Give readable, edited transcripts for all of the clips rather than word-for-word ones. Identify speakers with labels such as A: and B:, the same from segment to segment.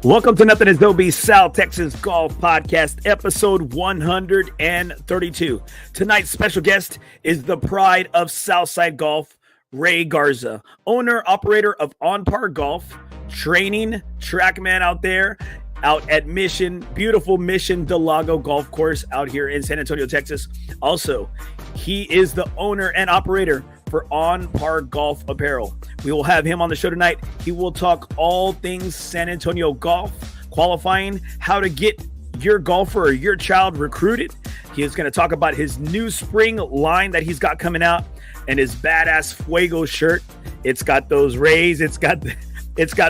A: Welcome to Nothing is Dobie, South Texas Golf Podcast, episode 132. Tonight's special guest is the pride of Southside Golf, Ray Garza, owner, operator of On Par Golf, training trackman out there, out at Mission, beautiful Mission Del Lago Golf Course out here in San Antonio, Texas. Also, he is the owner and operator for On Par Golf Apparel. We will have him on the show tonight. He will talk all things San Antonio golf, qualifying, how to get your golfer or your child recruited. He is going to talk about his new spring line that he's got coming out and his badass Fuego shirt. It's got those rays. It's got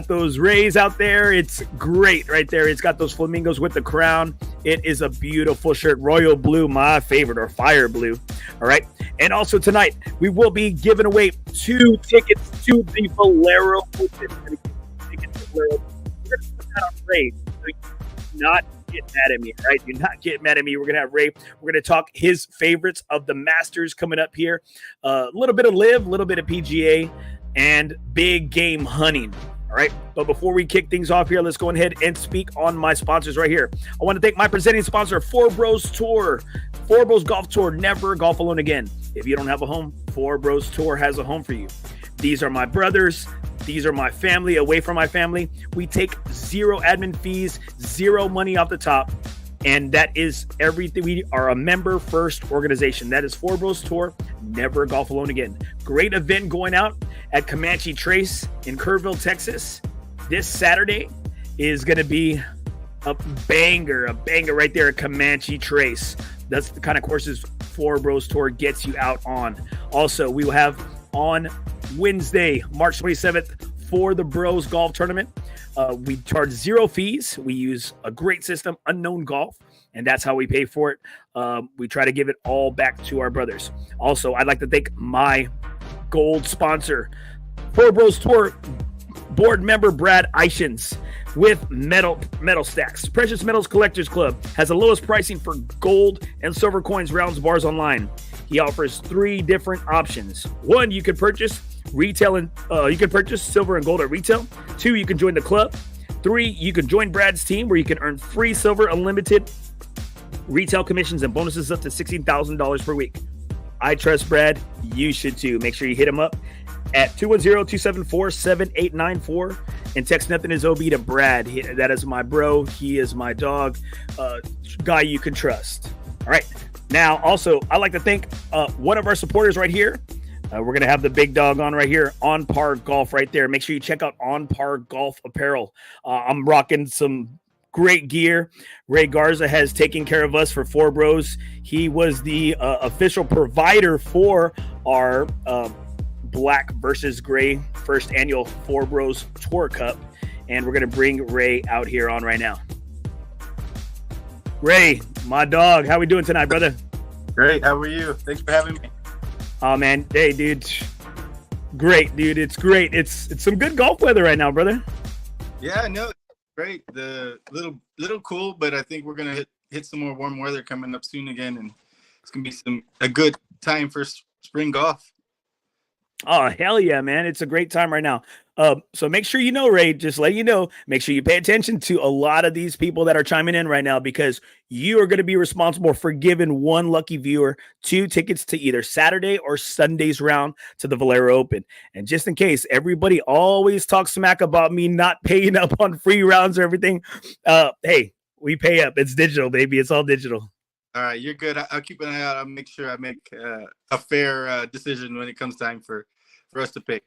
A: those rays out there. It's great right there. It's got those flamingos with the crown. It is a beautiful shirt. Royal blue, my favorite, or fire blue. All right. And also tonight, we will be giving away 2 tickets to the Valero Open. We're going to put that on Ray. So you do not get mad at me, all right? Do not get mad at me. We're going to have Ray. We're going to talk his favorites of the Masters coming up here. A little bit of LIV, a little bit of PGA, and big game hunting. All right. But before we kick things off here, let's go ahead and speak on my sponsors right here. I want to thank my presenting sponsor, FOREBROS Tour. FOREBROS Golf Tour, never golf alone again. If you don't have a home, FOREBROS Tour has a home for you. These are my brothers. These are my family, away from my family. We take 0 admin fees, 0 money off the top. And that is everything. We are a member first organization. That is FOREBROS Tour, never golf alone again. Great event going out at Comanche Trace in Kerrville, Texas. This Saturday is going to be a banger right there at Comanche Trace. That's the kind of courses FOREBROS Tour gets you out on. Also, we will have on Wednesday, March 27th, for the Bros Golf Tournament. We charge 0 fees. We use a great system, Unknown Golf, and that's how we pay for it. We try to give it all back to our brothers. Also, I'd like to thank my gold sponsor, FOREBROS Tour board member Brad Ishins with Metal Stacks. Precious Metals Collectors Club has the lowest pricing for gold and silver coins, rounds, bars online. He offers 3 different options. 1, you can purchase retail and you can purchase silver and gold at retail. 2, you can join the club. 3, you can join Brad's team where you can earn free silver, unlimited retail commissions and bonuses up to $16,000 per week. I trust Brad. You should too. Make sure you hit him up at 210-274-7894 and text Nothing is OB to Brad. That is my bro. He is my dog. Guy you can trust. All right. Now, also, I'd like to thank one of our supporters right here. We're going to have the big dog on right here, On Par Golf right there. Make sure you check out On Par Golf Apparel. I'm rocking some great gear. Ray Garza has taken care of us for FOREBROS. He was the official provider for our black versus gray first annual FOREBROS Tour Cup. And we're going to bring Ray out here on right now. Ray, my dog, how we doing tonight, brother?
B: Great. How are you? Thanks for having me.
A: Oh, man. Hey, dude. Great, dude. It's great. It's some good golf weather right now, brother.
B: Yeah, no, great. The little cool, but I think we're gonna hit some more warm weather coming up soon again, and it's gonna be a good time for spring golf.
A: Oh, hell yeah, man. It's a great time right now. So make sure you know, Ray, just let you know, make sure you pay attention to a lot of these people that are chiming in right now, because you are going to be responsible for giving one lucky viewer 2 tickets to either Saturday or Sunday's round to the Valero Open. And just in case, everybody always talks smack about me not paying up on free rounds or everything. Hey, we pay up. It's digital, baby. It's all digital.
B: All right, you're good. I'll keep an eye out. I'll make sure I make a fair decision when it comes time for us to pick.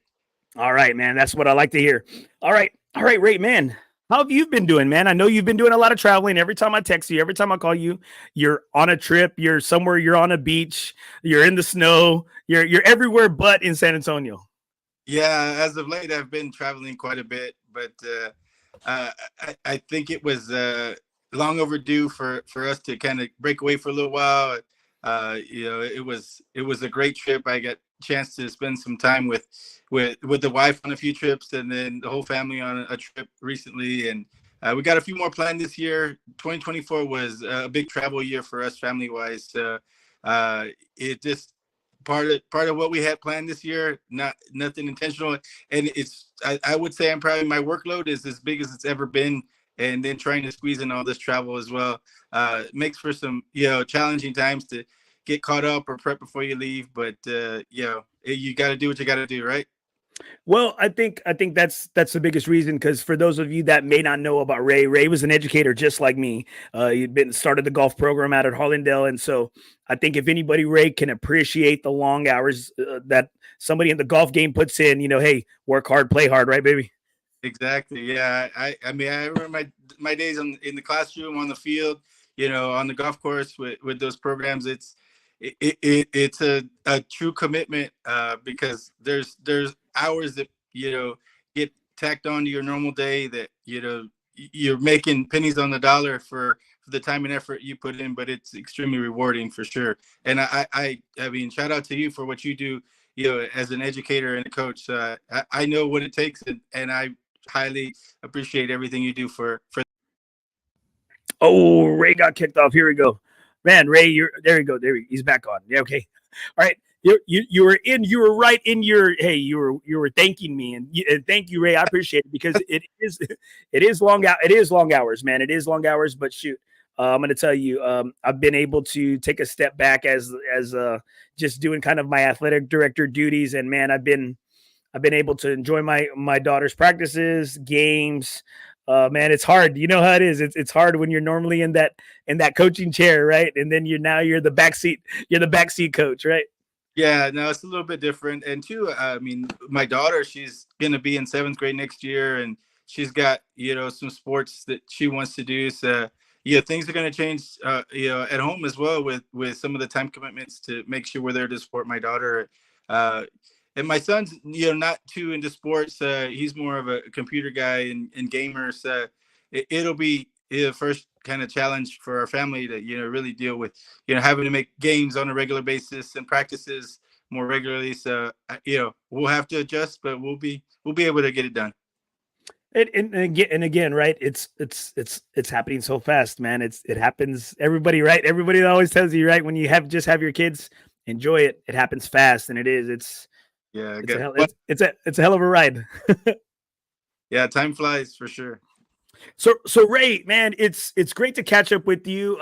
A: All right, man. That's what I like to hear. All right, Ray, man. How have you been doing, man? I know you've been doing a lot of traveling. Every time I text you, every time I call you, you're on a trip. You're somewhere. You're on a beach. You're in the snow. You're everywhere but in San Antonio.
B: Yeah, as of late, I've been traveling quite a bit, but I think it was long overdue for us to kind of break away for a little while. It was a great trip. I got a chance to spend some time with the wife on a few trips, and then the whole family on a trip recently. And we got a few more planned this year. 2024 was a big travel year for us family wise. It just part of what we had planned this year, nothing intentional. And I would say my workload is as big as it's ever been and then trying to squeeze in all this travel as well. Makes for some, challenging times to get caught up or prep before you leave. But, you got to do what you got to do, right?
A: Well, I think that's the biggest reason, because for those of you that may not know about Ray, Ray was an educator just like me. He'd been started the golf program out at Harlandale, and so I think if anybody, Ray, can appreciate the long hours that somebody in the golf game puts in, hey, work hard, play hard, right, baby?
B: Exactly. Yeah. I mean, I remember my days in the classroom, on the field, on the golf course with those programs. It's a true commitment, because there's hours that, get tacked on to your normal day that, you're making pennies on the dollar for the time and effort you put in, but it's extremely rewarding for sure. And I mean, shout out to you for what you do, as an educator and a coach. I know what it takes, and I highly appreciate everything you do for.
A: Oh, Ray got kicked off. Here we go. Man, Ray, you're there. You go. He's back on. Yeah, okay. All right. You were right in your, hey, you were thanking me, and thank you, Ray. I appreciate it, because it is long hours, man. It is long hours, but shoot, I'm going to tell you, I've been able to take a step back as just doing kind of my athletic director duties, and man, I've been able to enjoy my daughter's practices, games. Man, it's hard. You know how it is. It's hard when you're normally in that coaching chair, right? And then you're the backseat coach, right?
B: Yeah, no, it's a little bit different. And two, I mean, my daughter, she's gonna be in seventh grade next year, and she's got, some sports that she wants to do. So yeah, things are gonna change, at home as well, with some of the time commitments to make sure we're there to support my daughter. Uh, and my son's, not too into sports. He's more of a computer guy and gamer. So it'll be the first kind of challenge for our family to, really deal with, having to make games on a regular basis and practices more regularly. So, we'll have to adjust, but we'll be able to get it done.
A: And again, right? It's happening so fast, man. It happens. Everybody, right? Everybody always tells you, right? When you have your kids, enjoy it. It happens fast, and it is.
B: Yeah,
A: It's a hell. It's a hell of a ride.
B: yeah, time flies for sure.
A: So Ray, man, it's great to catch up with you.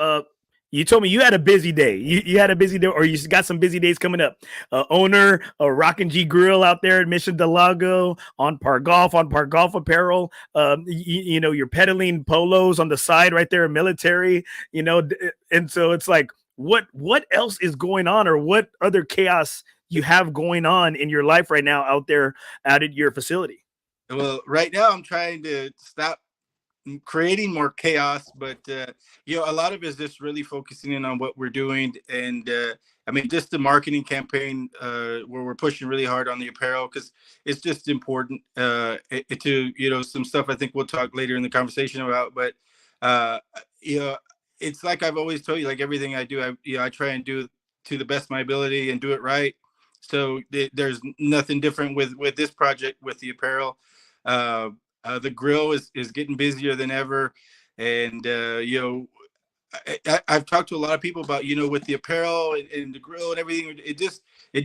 A: You told me you had a busy day. You had a busy day, or you got some busy days coming up. Owner of Rock and G Grill out there in Mission Del Lago, On Par Golf Apparel. You're peddling polos on the side right there, military. And so it's like, what else is going on, or what other chaos you have going on in your life right now out at your facility?
B: Well, right now I'm trying to stop creating more chaos, but a lot of it is just really focusing in on what we're doing. And I mean, just the marketing campaign, where we're pushing really hard on the apparel, because it's just important, to some stuff I think we'll talk later in the conversation about. But uh you know it's like I've always told you, like everything I do, I try and do to the best of my ability and do it right. So there's nothing different with this project with the apparel. uh the grill is getting busier than ever, and I've talked to a lot of people about, with the apparel and the grill and everything. It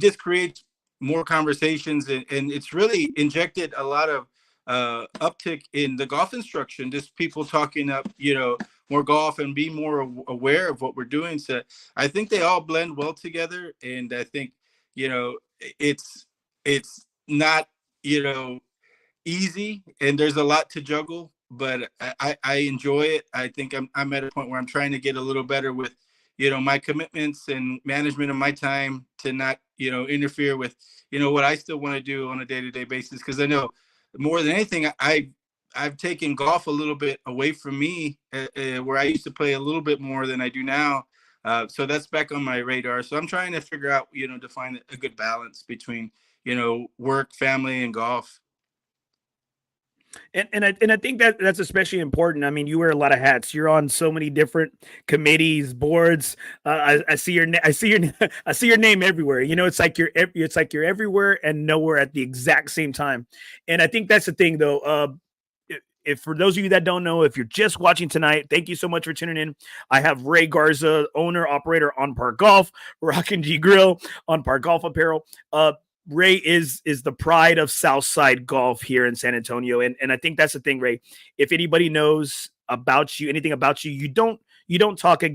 B: just creates more conversations, and it's really injected a lot of uptick in the golf instruction. Just people talking up, more golf and be more aware of what we're doing. So I think they all blend well together, and I think, it's not, easy, and there's a lot to juggle, but I enjoy it. I think I'm at a point where I'm trying to get a little better with, my commitments and management of my time, to not, interfere with, what I still want to do on a day-to-day basis. Because I know more than anything, I've taken golf a little bit away from me, where I used to play a little bit more than I do now. So that's back on my radar. So I'm trying to figure out, to find a good balance between, work, family, and golf.
A: And I think that's especially important. I mean, you wear a lot of hats. You're on so many different committees, boards. I see I see your I see your name everywhere. It's like you're everywhere and nowhere at the exact same time. And I think that's the thing, though. If for those of you that don't know, if you're just watching tonight, thank you so much for tuning in. I have Ray Garza, owner operator on Par Golf, Rock and G Grill, On Par Golf Apparel. Ray is the pride of Southside golf here in San Antonio. And I think that's the thing, Ray. If anybody knows about you, anything about you. You don't talk a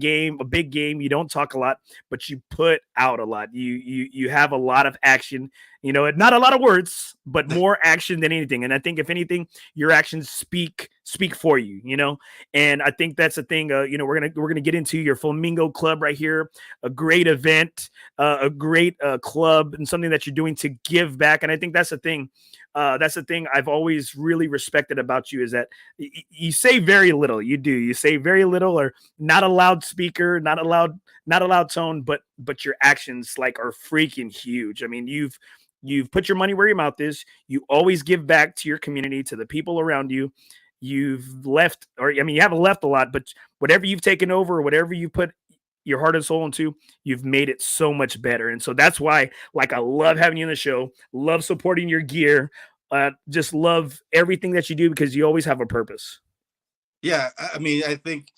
A: big game. You don't talk a lot, but you put out a lot. You have a lot of action. Not a lot of words, but more action than anything. And I think if anything, your actions speak for you. And I think that's the thing. We're gonna get into your Flamingo Club right here, a great event, a great club, and something that you're doing to give back. And I think that's the thing. That's the thing I've always really respected about you is that you say very little. You do. You say very little, or not a loud speaker, not a loud tone, but your actions like are freaking huge. I mean, you've put your money where your mouth is. You always give back to your community, to the people around you. You've left, you haven't left a lot, but whatever you've taken over, or whatever you put your heart and soul into, you've made it so much better. And so that's why, I love having you on the show, love supporting your gear, just love everything that you do because you always have a purpose.
B: Yeah, I mean, I think,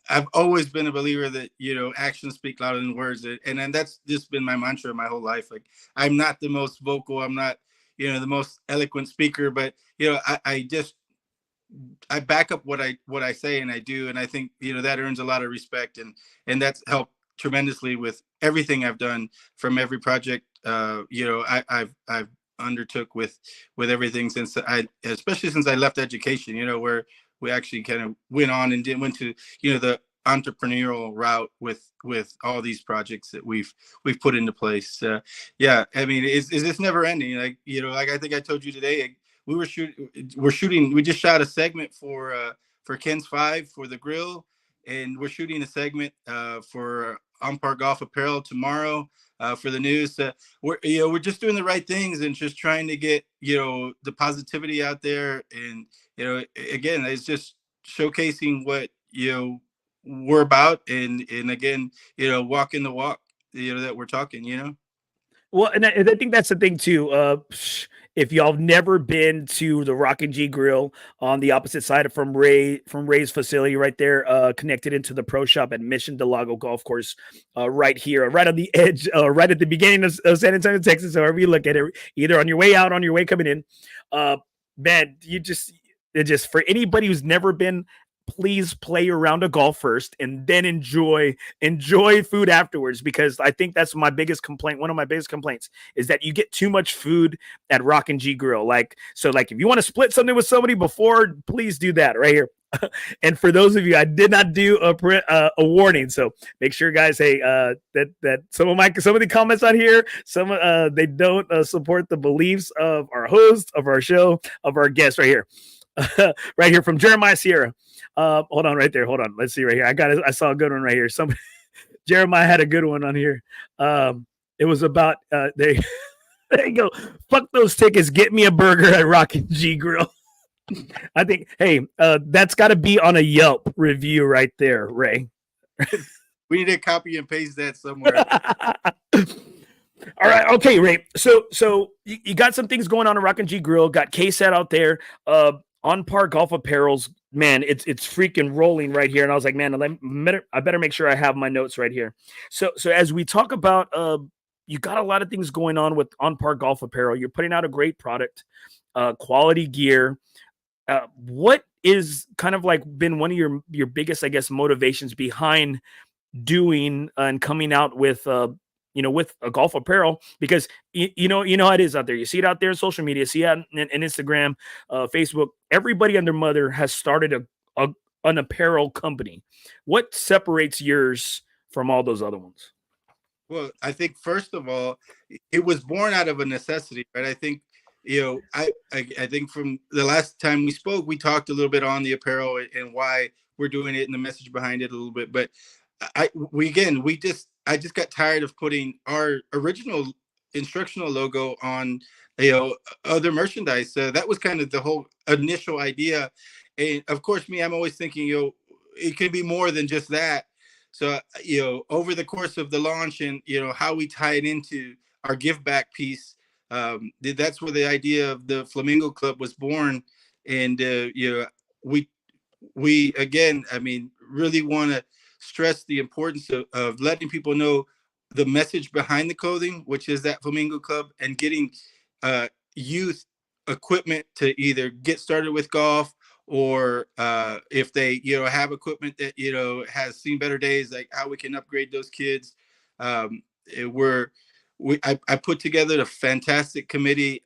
B: I've always been a believer that, actions speak louder than words. And then that's just been my mantra my whole life. Like, I'm not the most vocal, I'm not, the most eloquent speaker, but, I back up what I say and I do. And I think, that earns a lot of respect, and that's helped tremendously with everything I've done from every project, I've undertook with everything especially since I left education, where we actually kind of went on and went to, the entrepreneurial route with all these projects that we've put into place. Yeah, I mean, it's never ending. Like I think I told you today, we're shooting. We just shot a segment for Ken's 5 for the grill, and we're shooting a segment for On Par Golf Apparel tomorrow for the news. We're just doing the right things and just trying to get the positivity out there. And again, it's just showcasing what we're about, and again, walking the walk that we're talking.
A: Well, and I think that's the thing too. If y'all have never been to the Rock and G Grill on the opposite side from Ray's facility, right there, connected into the pro shop at Mission Del Lago Golf Course, right here, right on the edge, right at the beginning of San Antonio, Texas. However you look at it, either on your way out, on your way coming in, man, it just for anybody who's never been, please play around a golf first and then enjoy food afterwards, because I think that's my biggest complaint. One of my biggest complaints is that you get too much food at Rock and G Grill. So if you want to split something with somebody before, please do that right here. And for those of you, I did not do a warning, so make sure, guys, hey, that some of the comments on here, they don't support the beliefs of our host, of our show, of our guest right here. Right here from Jeremiah Sierra. Hold on right there. Hold on. Let's see right here. I saw a good one right here. Jeremiah had a good one on here. It was about there you go. Fuck those tickets. Get me a burger at Rock and G Grill. I think, hey, that's got to be on a Yelp review right there, Ray.
B: We need to copy and paste that somewhere.
A: All right. Okay, Ray. So you got some things going on at Rock and G Grill. Got KSAT out there. On Par Golf Apparel's, man, it's freaking rolling right here. And I was like, man, I better make sure I have my notes right here. So as we talk about, you got a lot of things going on with On Par Golf Apparel. You're putting out a great product, quality gear. What is kind of been one of your biggest, I guess, motivations behind doing and coming out with with a golf apparel? Because you know how it is out there. You see it out there in social media, see it in Instagram, Facebook. Everybody and their mother has started an apparel company. What separates yours from all those other ones?
B: Well, I think first of all, it was born out of a necessity, right? I think I think from the last time we spoke, we talked a little bit on the apparel and why we're doing it and the message behind it a little bit. But I just got tired of putting our original instructional logo on other merchandise. That was kind of the whole initial idea. And of course, I'm always thinking, it can be more than just that. So, over the course of the launch and, how we tie it into our give back piece, that's where the idea of the Flamingo Club was born. And, we again, really want to stress the importance of letting people know the message behind the clothing, which is that Flamingo Club, and getting youth equipment to either get started with golf or if they, have equipment that, has seen better days, like how we can upgrade those kids. Eh, we're I put together a fantastic committee.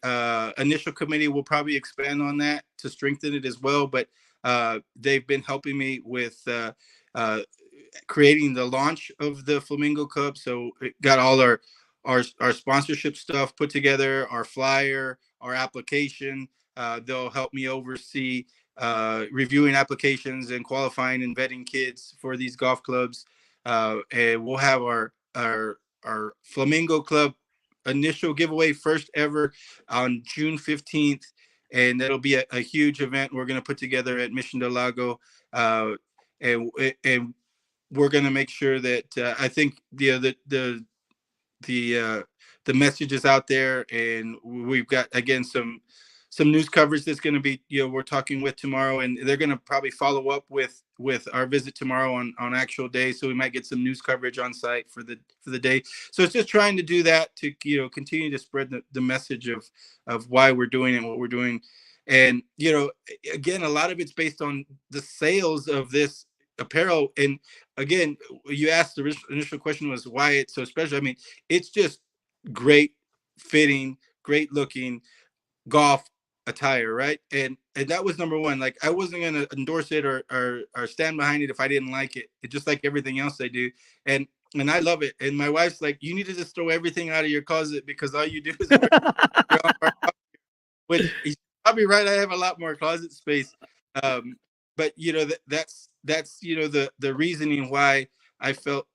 B: Initial committee will probably expand on that to strengthen it as well. But they've been helping me with uh, creating the launch of the Flamingo Club. So it got all our sponsorship stuff put together, our flyer, our application. They'll help me oversee reviewing applications and qualifying and vetting kids for these golf clubs. And we'll have our Flamingo Club initial giveaway, first ever, on June 15th. And that'll be a huge event we're going to put together at Mission del Lago. And we're going to make sure that I think the the message is out there, and we've got, again, some news coverage that's going to be, we're talking with tomorrow, and they're going to probably follow up with our visit tomorrow on actual day, so we might get some news coverage on site for the day. So it's just trying to do that to continue to spread the message of why we're doing it and what we're doing. And again, a lot of it's based on the sales of this apparel. And again, you asked, the initial question was why it's so special. I mean, it's just great fitting, great looking golf attire, right? And that was number one. Like, I wasn't going to endorse it or stand behind it if I didn't like it. It's just like everything else I do. And I love it. And my wife's like, you need to just throw everything out of your closet, because all you do is wear your which is probably right. I have a lot more closet space. But that's the reasoning why I felt,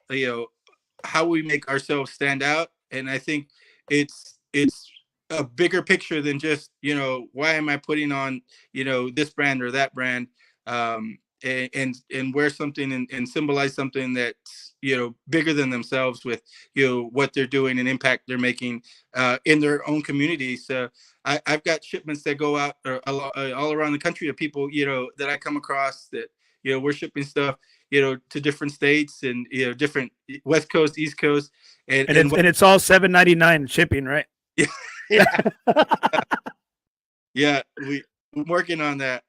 B: how we make ourselves stand out. And I think it's a bigger picture than just, why am I putting on, this brand or that brand, and wear something and symbolize something that's, bigger than themselves, with, what they're doing and impact they're making in their own communities. So I've got shipments that go out all around the country of people, that I come across that, we're shipping stuff, to different states and, different West Coast, East Coast. And
A: it's all $7.99 shipping, right?
B: Yeah. Yeah. Yeah. We're working on that.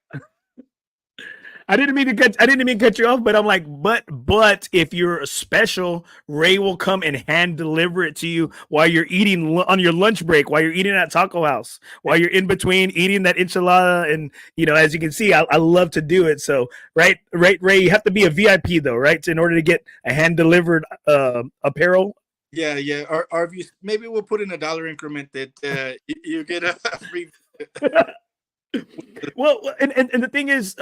A: I didn't mean to cut you off, but I'm like, but if you're special, Ray will come and hand deliver it to you while you're eating on your lunch break, while you're eating at Taco House, while you're in between eating that enchilada. And, as you can see, I love to do it. So, right, Ray, you have to be a VIP though, right? In order to get a hand delivered apparel.
B: Yeah. Our views, maybe we'll put in a $1 increment that you get a free.
A: Well, and the thing is,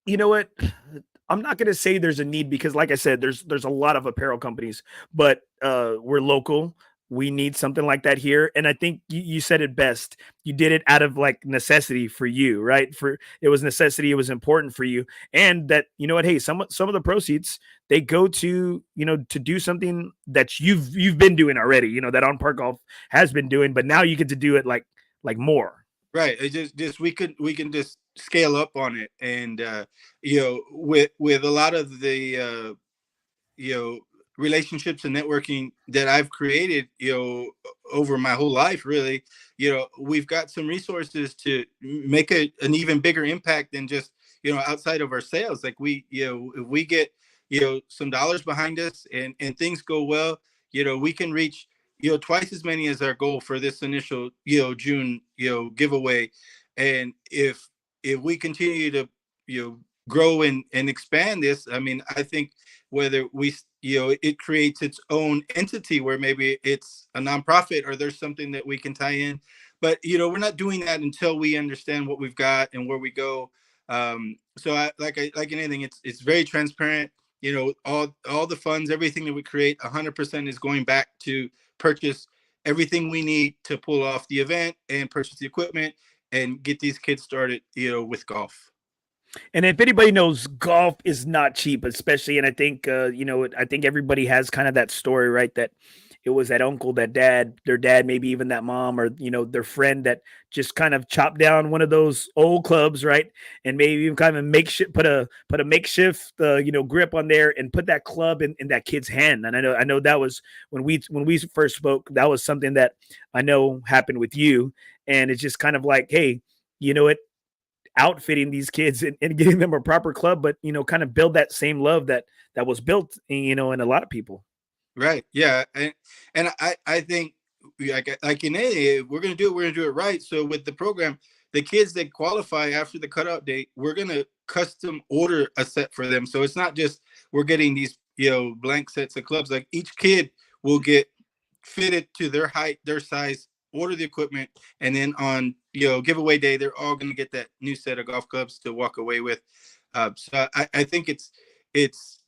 A: you know what? I'm not going to say there's a need, because like I said, there's a lot of apparel companies, but we're local. We need something like that here. And I think you said it best. You did it out of like necessity for you, right? It was necessity. It was important for you. And that, you know what? Hey, some of the proceeds, they go to, to do something that you've been doing already, that On Par Golf has been doing, but now you get to do it like more.
B: Right. It just we can just scale up on it. And with a lot of the relationships and networking that I've created, over my whole life, really, we've got some resources to make an even bigger impact than just, outside of our sales. Like, if we get, some dollars behind us, and things go well, we can reach, twice as many as our goal for this initial, June, giveaway. And if we continue to, grow and expand this, I mean, I think whether we, it creates its own entity where maybe it's a nonprofit or there's something that we can tie in. But, we're not doing that until we understand what we've got and where we go. So like anything, it's very transparent. All the funds, everything that we create, 100% is going back to purchase everything we need to pull off the event and purchase the equipment and get these kids started, with golf.
A: And if anybody knows, golf is not cheap, especially. And I think, I think everybody has kind of that story, right? That it was that uncle, that dad, their dad, maybe even that mom, or, their friend that just kind of chopped down one of those old clubs, right? And maybe even kind of put a makeshift, grip on there and put that club in that kid's hand. And I know that was when we first spoke, that was something that I know happened with you. And it's just kind of like, hey, you know what? outfitting these kids and getting them a proper club, but kind of build that same love that was built, in a lot of people.
B: Right. Yeah. And I think like in AA, we're gonna do it. We're gonna do it right. So with the program, the kids that qualify after the cutout date, we're gonna custom order a set for them. So it's not just we're getting these blank sets of clubs. Like each kid will get fitted to their height, their size, order the equipment, and then on giveaway day, they're all gonna get that new set of golf clubs to walk away with. So I think it's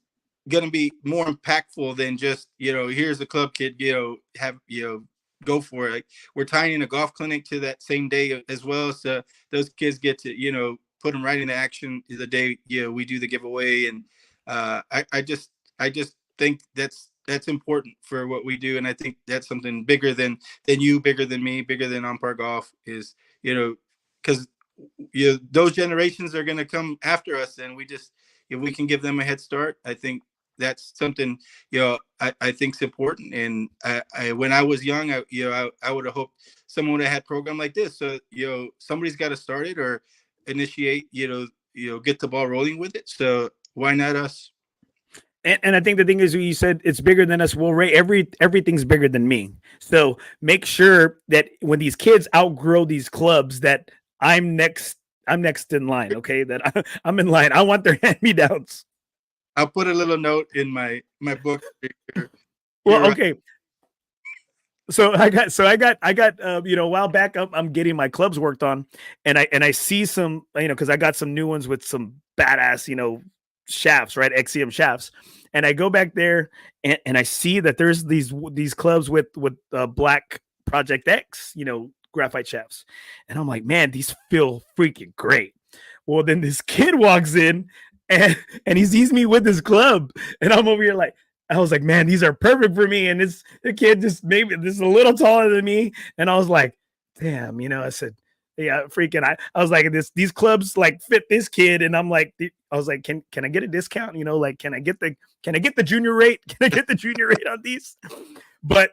B: going to be more impactful than just here's a club kid, have go for it. Like, we're tying in a golf clinic to that same day as well, so those kids get to put them right into action the day we do the giveaway. And I just think that's important for what we do, and I think that's something bigger than you, bigger than me, bigger than On Par Golf is, because those generations are going to come after us, and if we can give them a head start, I think that's something I think's important. And I when I was young, I would have hoped someone would have had a program like this. So somebody's got to start it or initiate, get the ball rolling with it. So why not us?
A: And I think the thing is, you said it's bigger than us. Well, Ray, everything's bigger than me. So make sure that when these kids outgrow these clubs, that I'm next in line. Okay, that I'm in line. I want their hand-me-downs.
B: I'll put a little note in my book.
A: Well, okay. So I got a while back up, I'm getting my clubs worked on, and I see some, because I got some new ones with some badass, shafts, right? XCM shafts. And I go back there and I see that there's these clubs with black Project X, graphite shafts. And I'm like, man, these feel freaking great. Well, then this kid walks in and he sees me with his club, and I'm over here like, I was like, man, these are perfect for me. And the kid just maybe this is a little taller than me. And I was like, damn, I said, yeah, freaking. I was like, these clubs like fit this kid. And I'm like, I was like, can I get a discount? Like, can I get the junior rate? Can I get the junior rate on these? But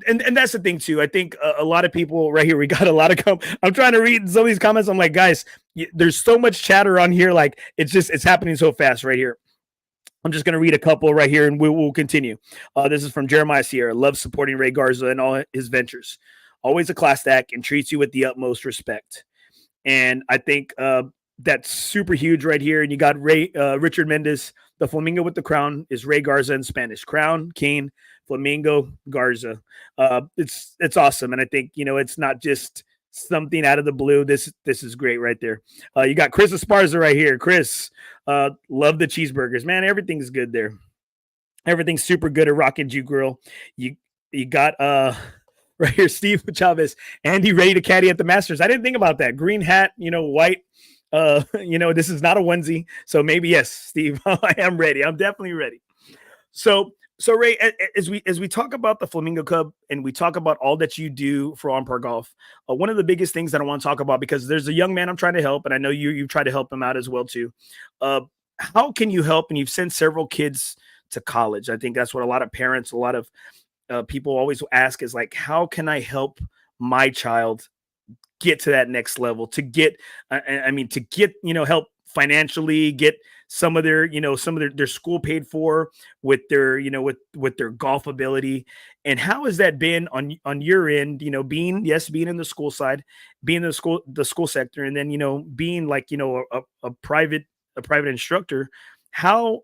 A: and that's the thing too. I think a lot of people right here, we got a lot of I'm trying to read some of these comments. I'm like, guys, there's so much chatter on here. Like it's happening so fast right here. I'm just going to read a couple right here and we'll continue. This is from Jeremiah Sierra. Loves supporting Ray Garza and all his ventures. Always a class act and treats you with the utmost respect. And I think that's super huge right here. And you got Richard Mendez. The Flamingo with the crown is Ray Garza in Spanish. Crown, cane, Flamingo, Garza. It's awesome. And I think, it's not just something out of the blue. This is great right there. You got Chris Esparza right here. Chris, love the cheeseburgers, man. Everything's good there. Everything's super good at Rock and Jew Grill. You got right here, Steve Chavez. Andy ready to caddy at the Masters. I didn't think about that. Green hat, white. This is not a onesie. So maybe yes, Steve. I am ready. I'm definitely ready. So Ray, as we talk about the Flamingo Club and we talk about all that you do for On Par Golf, one of the biggest things that I want to talk about, because there's a young man I'm trying to help, and I know you've tried to help him out as well too. How can you help? And you've sent several kids to college. I think that's what a lot of parents, a lot of people always ask is like, how can I help my child get to that next level? To get, help financially, get some of their, their school paid for with their, with their golf ability. And how has that been on your end, being in the school side, being in the school sector, and then, being like, a private instructor, how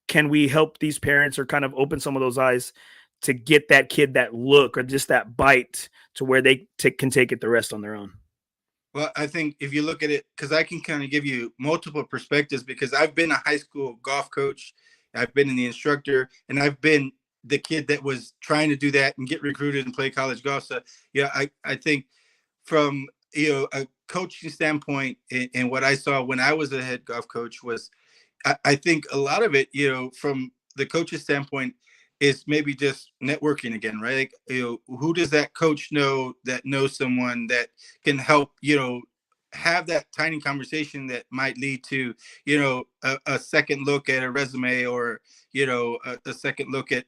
A: can we help these parents or kind of open some of those eyes to get that kid that look or just that bite to where they can take it the rest on their own?
B: Well, I think if you look at it, because I can kind of give you multiple perspectives, because I've been a high school golf coach, I've been in the instructor, and I've been the kid that was trying to do that and get recruited and play college golf. So yeah, I think from a coaching standpoint, and what I saw when I was a head golf coach was, I think a lot of it, from the coach's standpoint, is maybe just networking again, right? Like, who does that coach know that knows someone that can help, have that tiny conversation that might lead to, a second look at a resume, or, a second look at,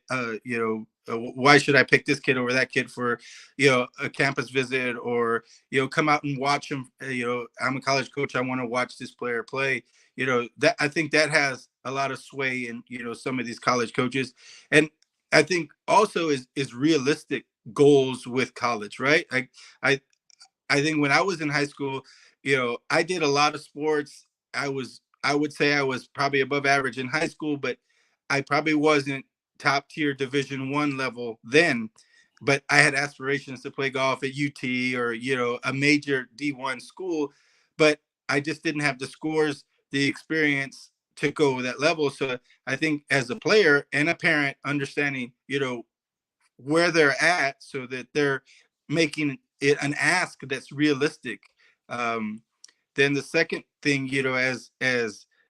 B: why should I pick this kid over that kid for, a campus visit, or, come out and watch him. I'm a college coach. I want to watch this player play. That I think that has a lot of sway in, some of these college coaches. And I think also is realistic goals with college, right? I, I think when I was in high school, I did a lot of sports. I would say I was probably above average in high school, but I probably wasn't top tier Division I level then. But I had aspirations to play golf at UT or, a major D1 school, but I just didn't have the scores, the experience to go that level. So I think as a player and a parent, understanding, where they're at so that they're making it an ask that's realistic. Um, then the second thing, as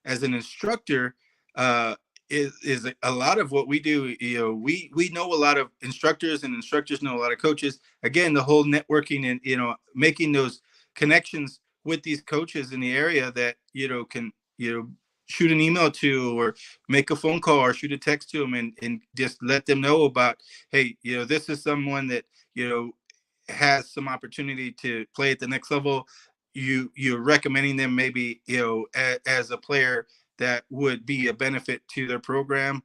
B: an instructor, uh, is a lot of what we do. We know a lot of instructors, and instructors know a lot of coaches. Again, the whole networking and making those connections with these coaches in the area that can shoot an email to, or make a phone call, or shoot a text to them, and just let them know about, hey, this is someone that has some opportunity to play at the next level. You're recommending them maybe as a player that would be a benefit to their program.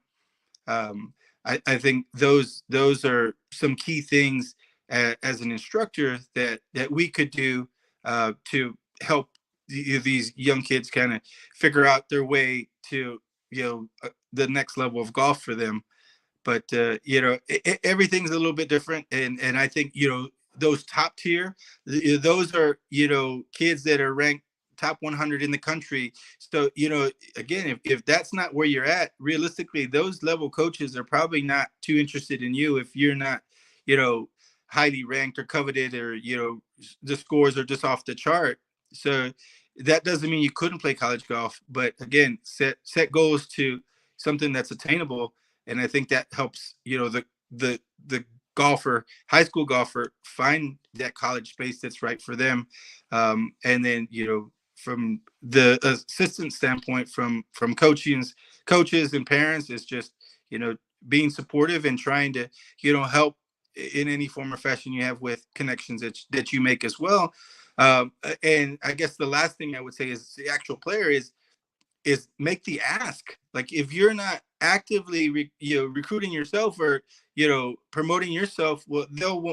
B: um, I think those are some key things as an instructor that we could do to help these young kids kind of figure out their way to the next level of golf for them. But everything's a little bit different, and I think those top tier, those are kids that are ranked top 100 in the country. So again, if that's not where you're at, realistically, those level coaches are probably not too interested in you if you're not highly ranked or coveted, or the scores are just off the chart. So that doesn't mean you couldn't play college golf, but again, set goals to something that's attainable. And I think that helps the golfer, high school golfer, find that college space that's right for them. And then from the assistant standpoint, from coaches and parents, is just being supportive and trying to help in any form or fashion you have with connections that you make as well. And I guess the last thing I would say is the actual player is make the ask. Like, if you're not actively recruiting yourself, or promoting yourself, well,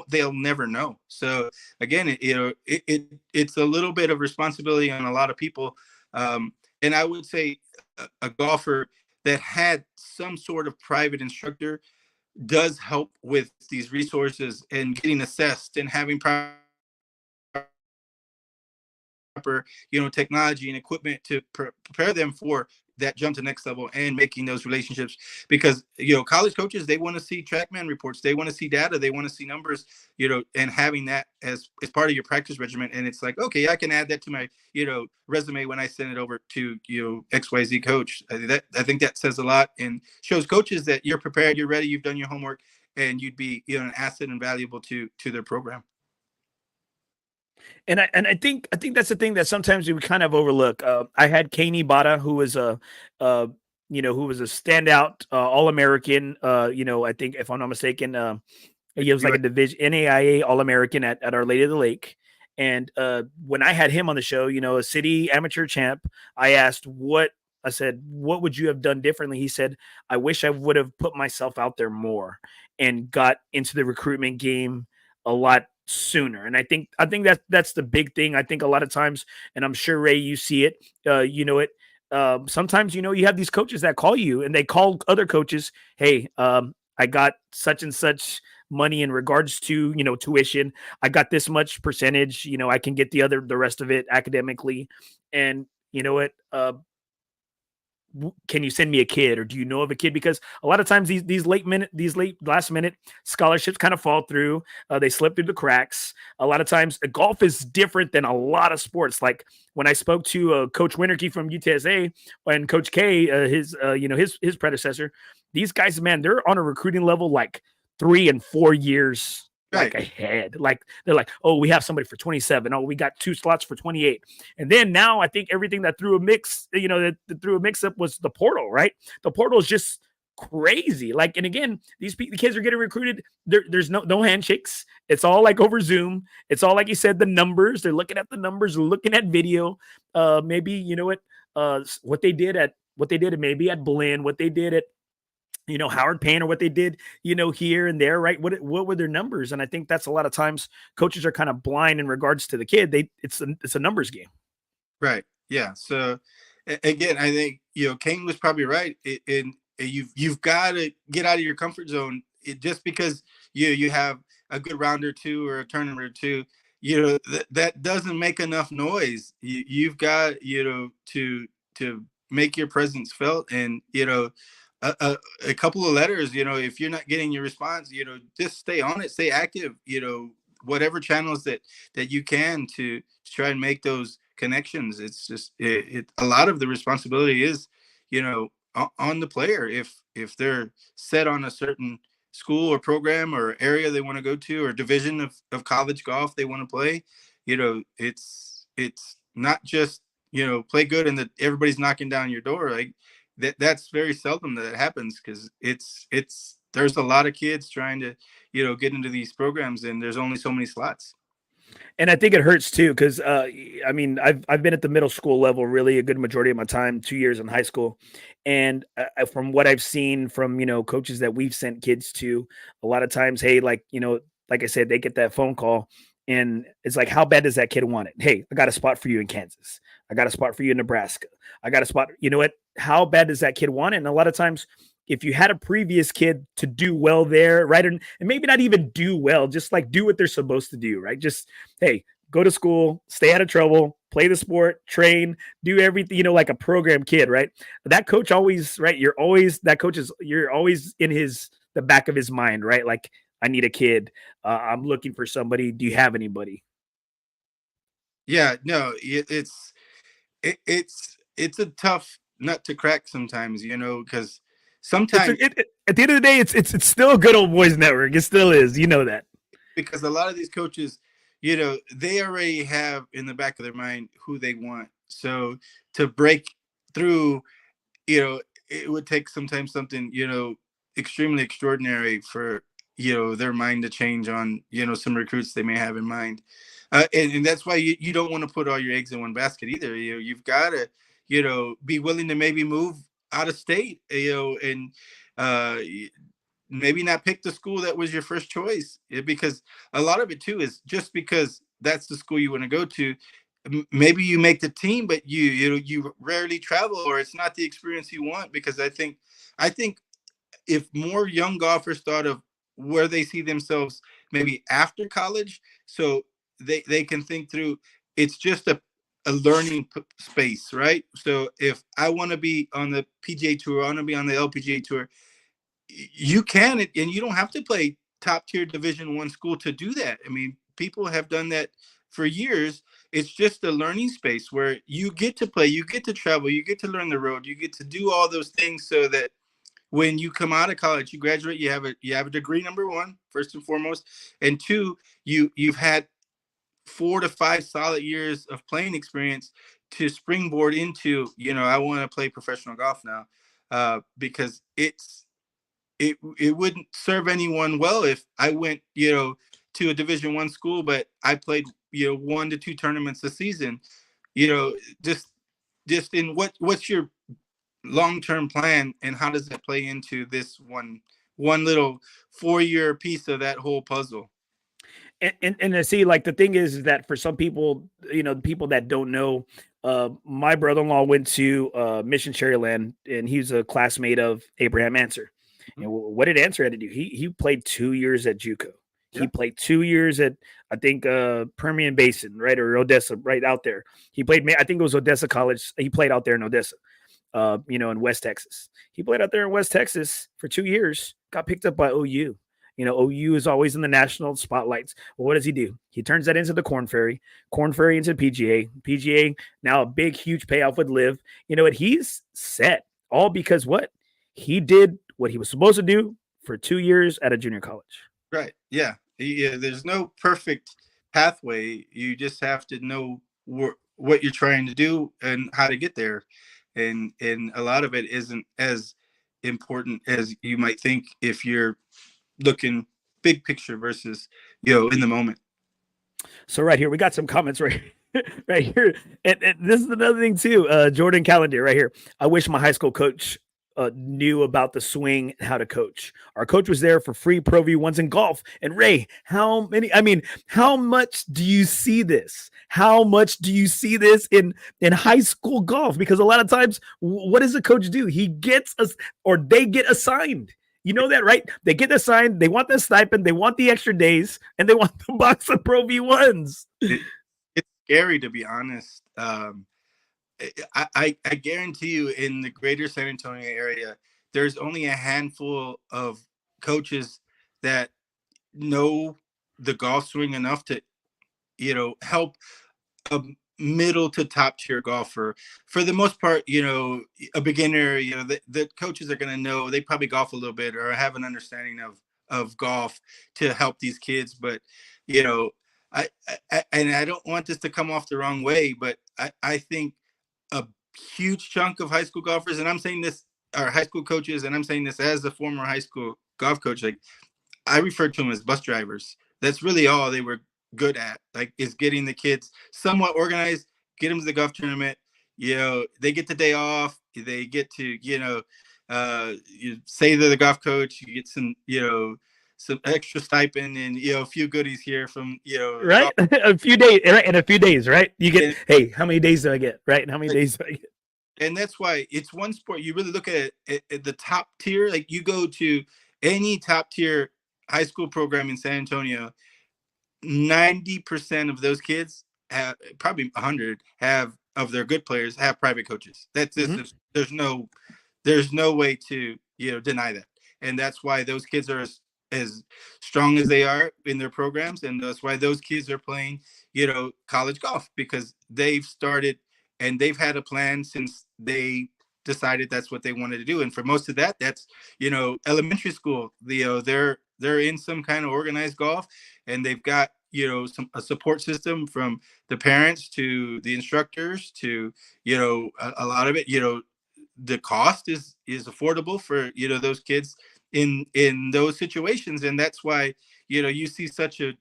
B: they'll never know. So again, it's a little bit of responsibility on a lot of people. And I would say a golfer that had some sort of private instructor does help with these resources and getting assessed and having technology and equipment to prepare them for that jump to next level, and making those relationships. Because college coaches, they want to see TrackMan reports, they want to see data, they want to see numbers, and having that as part of your practice regimen. And it's like, okay, I can add that to my resume when I send it over to XYZ coach. I think that says a lot, and shows coaches that you're prepared, you're ready, you've done your homework, and you'd be an asset and valuable to their program.
A: And I think that's the thing that sometimes we kind of overlook. I had Kane Bada, who was who was a standout All American. I think, if I'm not mistaken, he was like a division NAIA All American at Our Lady of the Lake. And when I had him on the show, a city amateur champ, I said, what would you have done differently? He said, I wish I would have put myself out there more and got into the recruitment game a lot sooner. And I think that's the big thing. I think a lot of times, and I'm sure, Ray, you see it, sometimes, you have these coaches that call you, and they call other coaches, hey, I got such and such money in regards to, tuition. I got this much percentage, I can get the rest of it academically. And you know what? Can you send me a kid, or do you know of a kid? Because a lot of times these late last minute scholarships kind of fall through. They slip through the cracks. A lot of times golf is different than a lot of sports. Like when I spoke to Coach Winterkey from UTSA and Coach K, his predecessor, these guys, man, they're on a recruiting level like 3 and 4 years like ahead. Like they're like, oh, we have somebody for 27. Oh, we got 2 slots for 28. And then now I think everything that threw a mix, that threw a mix up was the portal, right? The portal is just crazy. Like, and again, the kids are getting recruited. There's no handshakes. It's all like over Zoom. It's all like you said, the numbers. They're looking at the numbers, looking at video. Maybe you know what they did at maybe at Blinn, what they did at Howard Payne, or what they did here and there, right? What were their numbers? And I think that's a lot of times coaches are kind of blind in regards to the kid. It's a numbers game.
B: Right. Yeah. So again, I think Kane was probably right. You've got to get out of your comfort zone. Just because you have a good round or two or a tournament or two, that doesn't make enough noise. You've got to make your presence felt, and a couple of letters. If you're not getting your response, just stay on it, stay active. Whatever channels that you can to try and make those connections. It's just a lot of the responsibility is on the player. If they're set on a certain school or program or area they want to go to, or division of college golf they want to play, it's not just play good and that everybody's knocking down your door. Like that's very seldom that happens, because there's a lot of kids trying to get into these programs, and there's only so many slots.
A: And I think it hurts too, because I mean, I've been at the middle school level really a good majority of my time, 2 years in high school, and from what I've seen from coaches that we've sent kids to, a lot of times, hey, like like I said, they get that phone call, and it's like, how bad does that kid want it? Hey, I got a spot for you in Kansas. I got a spot for you in Nebraska. I got a spot. You know what? How bad does that kid want it? And a lot of times, if you had a previous kid to do well there, right? And maybe not even do well, just like do what they're supposed to do, right? Just, hey, go to school, stay out of trouble, play the sport, train, do everything, like a program kid, right? That coach always, right? You're always in the back of his mind, right? Like, I need a kid. I'm looking for somebody. Do you have anybody?
B: Yeah, no, it's a tough nut to crack sometimes, because sometimes
A: at the end of the day, it's still a good old boys network. It still is, that.
B: Because a lot of these coaches, they already have in the back of their mind who they want. So to break through, it would take sometimes something, extremely extraordinary for, their mind to change on, some recruits they may have in mind. And that's why you don't want to put all your eggs in one basket either. You've got to, be willing to maybe move out of state, and maybe not pick the school that was your first choice, because a lot of it too is just because that's the school you want to go to. Maybe you make the team, but you rarely travel, or it's not the experience you want. Because I think if more young golfers thought of where they see themselves maybe after college, so they can think through, it's just a learning space, right? So if I want to be on the PGA Tour, I want to be on the LPGA Tour, you can, and you don't have to play top tier Division I school to do that. I mean, people have done that for years. It's just a learning space where you get to play, you get to travel, you get to learn the road, you get to do all those things, so that when you come out of college, you graduate, you have a degree, number one, first and foremost, and two, you've had 4 to 5 solid years of playing experience to springboard into, I want to play professional golf now, because it wouldn't serve anyone well if I went, to a Division I school, but I played, 1 to 2 tournaments a season. Just in what's your long-term plan, and how does that play into this one little 4-year piece of that whole puzzle?
A: And to see, like, the thing is that for some people, people that don't know, my brother-in-law went to Mission Cherryland, and he's a classmate of Abraham Answer. And what did Answer had to do? He played 2 years at JUCO. He played 2 years at, I think, Permian Basin, right, or Odessa, right out there. He played, I think it was Odessa College. He played out there in Odessa, in West Texas. He played out there in West Texas for 2 years. Got picked up by OU. OU is always in the national spotlights. Well, what does he do? He turns that into the Corn Ferry into PGA, now a big, huge payoff with Live. And he's set, all because what? He did what he was supposed to do for 2 years at a junior college.
B: Right. Yeah. There's no perfect pathway. You just have to know what you're trying to do and how to get there. And a lot of it isn't as important as you might think if you're looking big picture versus, in the moment.
A: So right here, we got some comments right right here. And this is another thing too. Jordan Calendar right here. I wish my high school coach knew about the swing and how to coach. Our coach was there for free Pro V1s in golf. And Ray, how much do you see this? How much do you see this in high school golf? Because a lot of times, what does the coach do? He gets us, or they get assigned. You know that, right? They get assigned, they want the stipend, they want the extra days, and they want the box of Pro V1s.
B: It's scary, to be honest. I guarantee you, in the greater San Antonio area, there's only a handful of coaches that know the golf swing enough to, help a middle to top tier golfer. For the most part, a beginner, the coaches are going to know, they probably golf a little bit or have an understanding of golf to help these kids. But, I don't want this to come off the wrong way, but I think a huge chunk of high school golfers, and I'm saying this, are high school coaches, and I'm saying this as a former high school golf coach, like, I refer to them as bus drivers. That's really all they were good at, like, is getting the kids somewhat organized, get them to the golf tournament. They get the day off, they get to, you say they're the golf coach, you get some, some extra stipend and, a few goodies here from,
A: right. A few days, right? In a few days, right? You get, hey, how many days do I get? Right. And how many days do I get?
B: And that's why it's one sport. You really look at it at the top tier. Like, you go to any top tier high school program in San Antonio, 90% of those kids have, probably 100 have, of their good players have private coaches. That's just, there's no way to, deny that. And that's why those kids are as strong as they are in their programs. And that's why those kids are playing, college golf, because they've started and they've had a plan since they decided that's what they wanted to do. And for most of that, that's, elementary school, they're in some kind of organized golf, and they've got, a support system from the parents to the instructors to, a lot of it, the cost is affordable for, those kids in those situations. And that's why, you see such a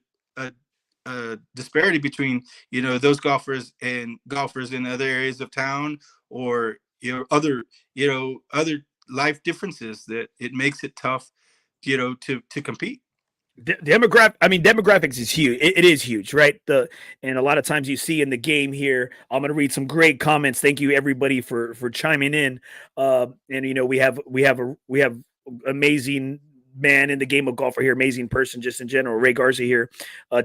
B: disparity between, those golfers and golfers in other areas of town, or, other life differences, that it makes it tough, to compete.
A: Demographics is huge. It is huge, right? And a lot of times you see in the game here. I'm going to read some great comments. Thank you everybody for chiming in. And we have amazing man in the game of golf right here, amazing person just in general. Ray Garza here,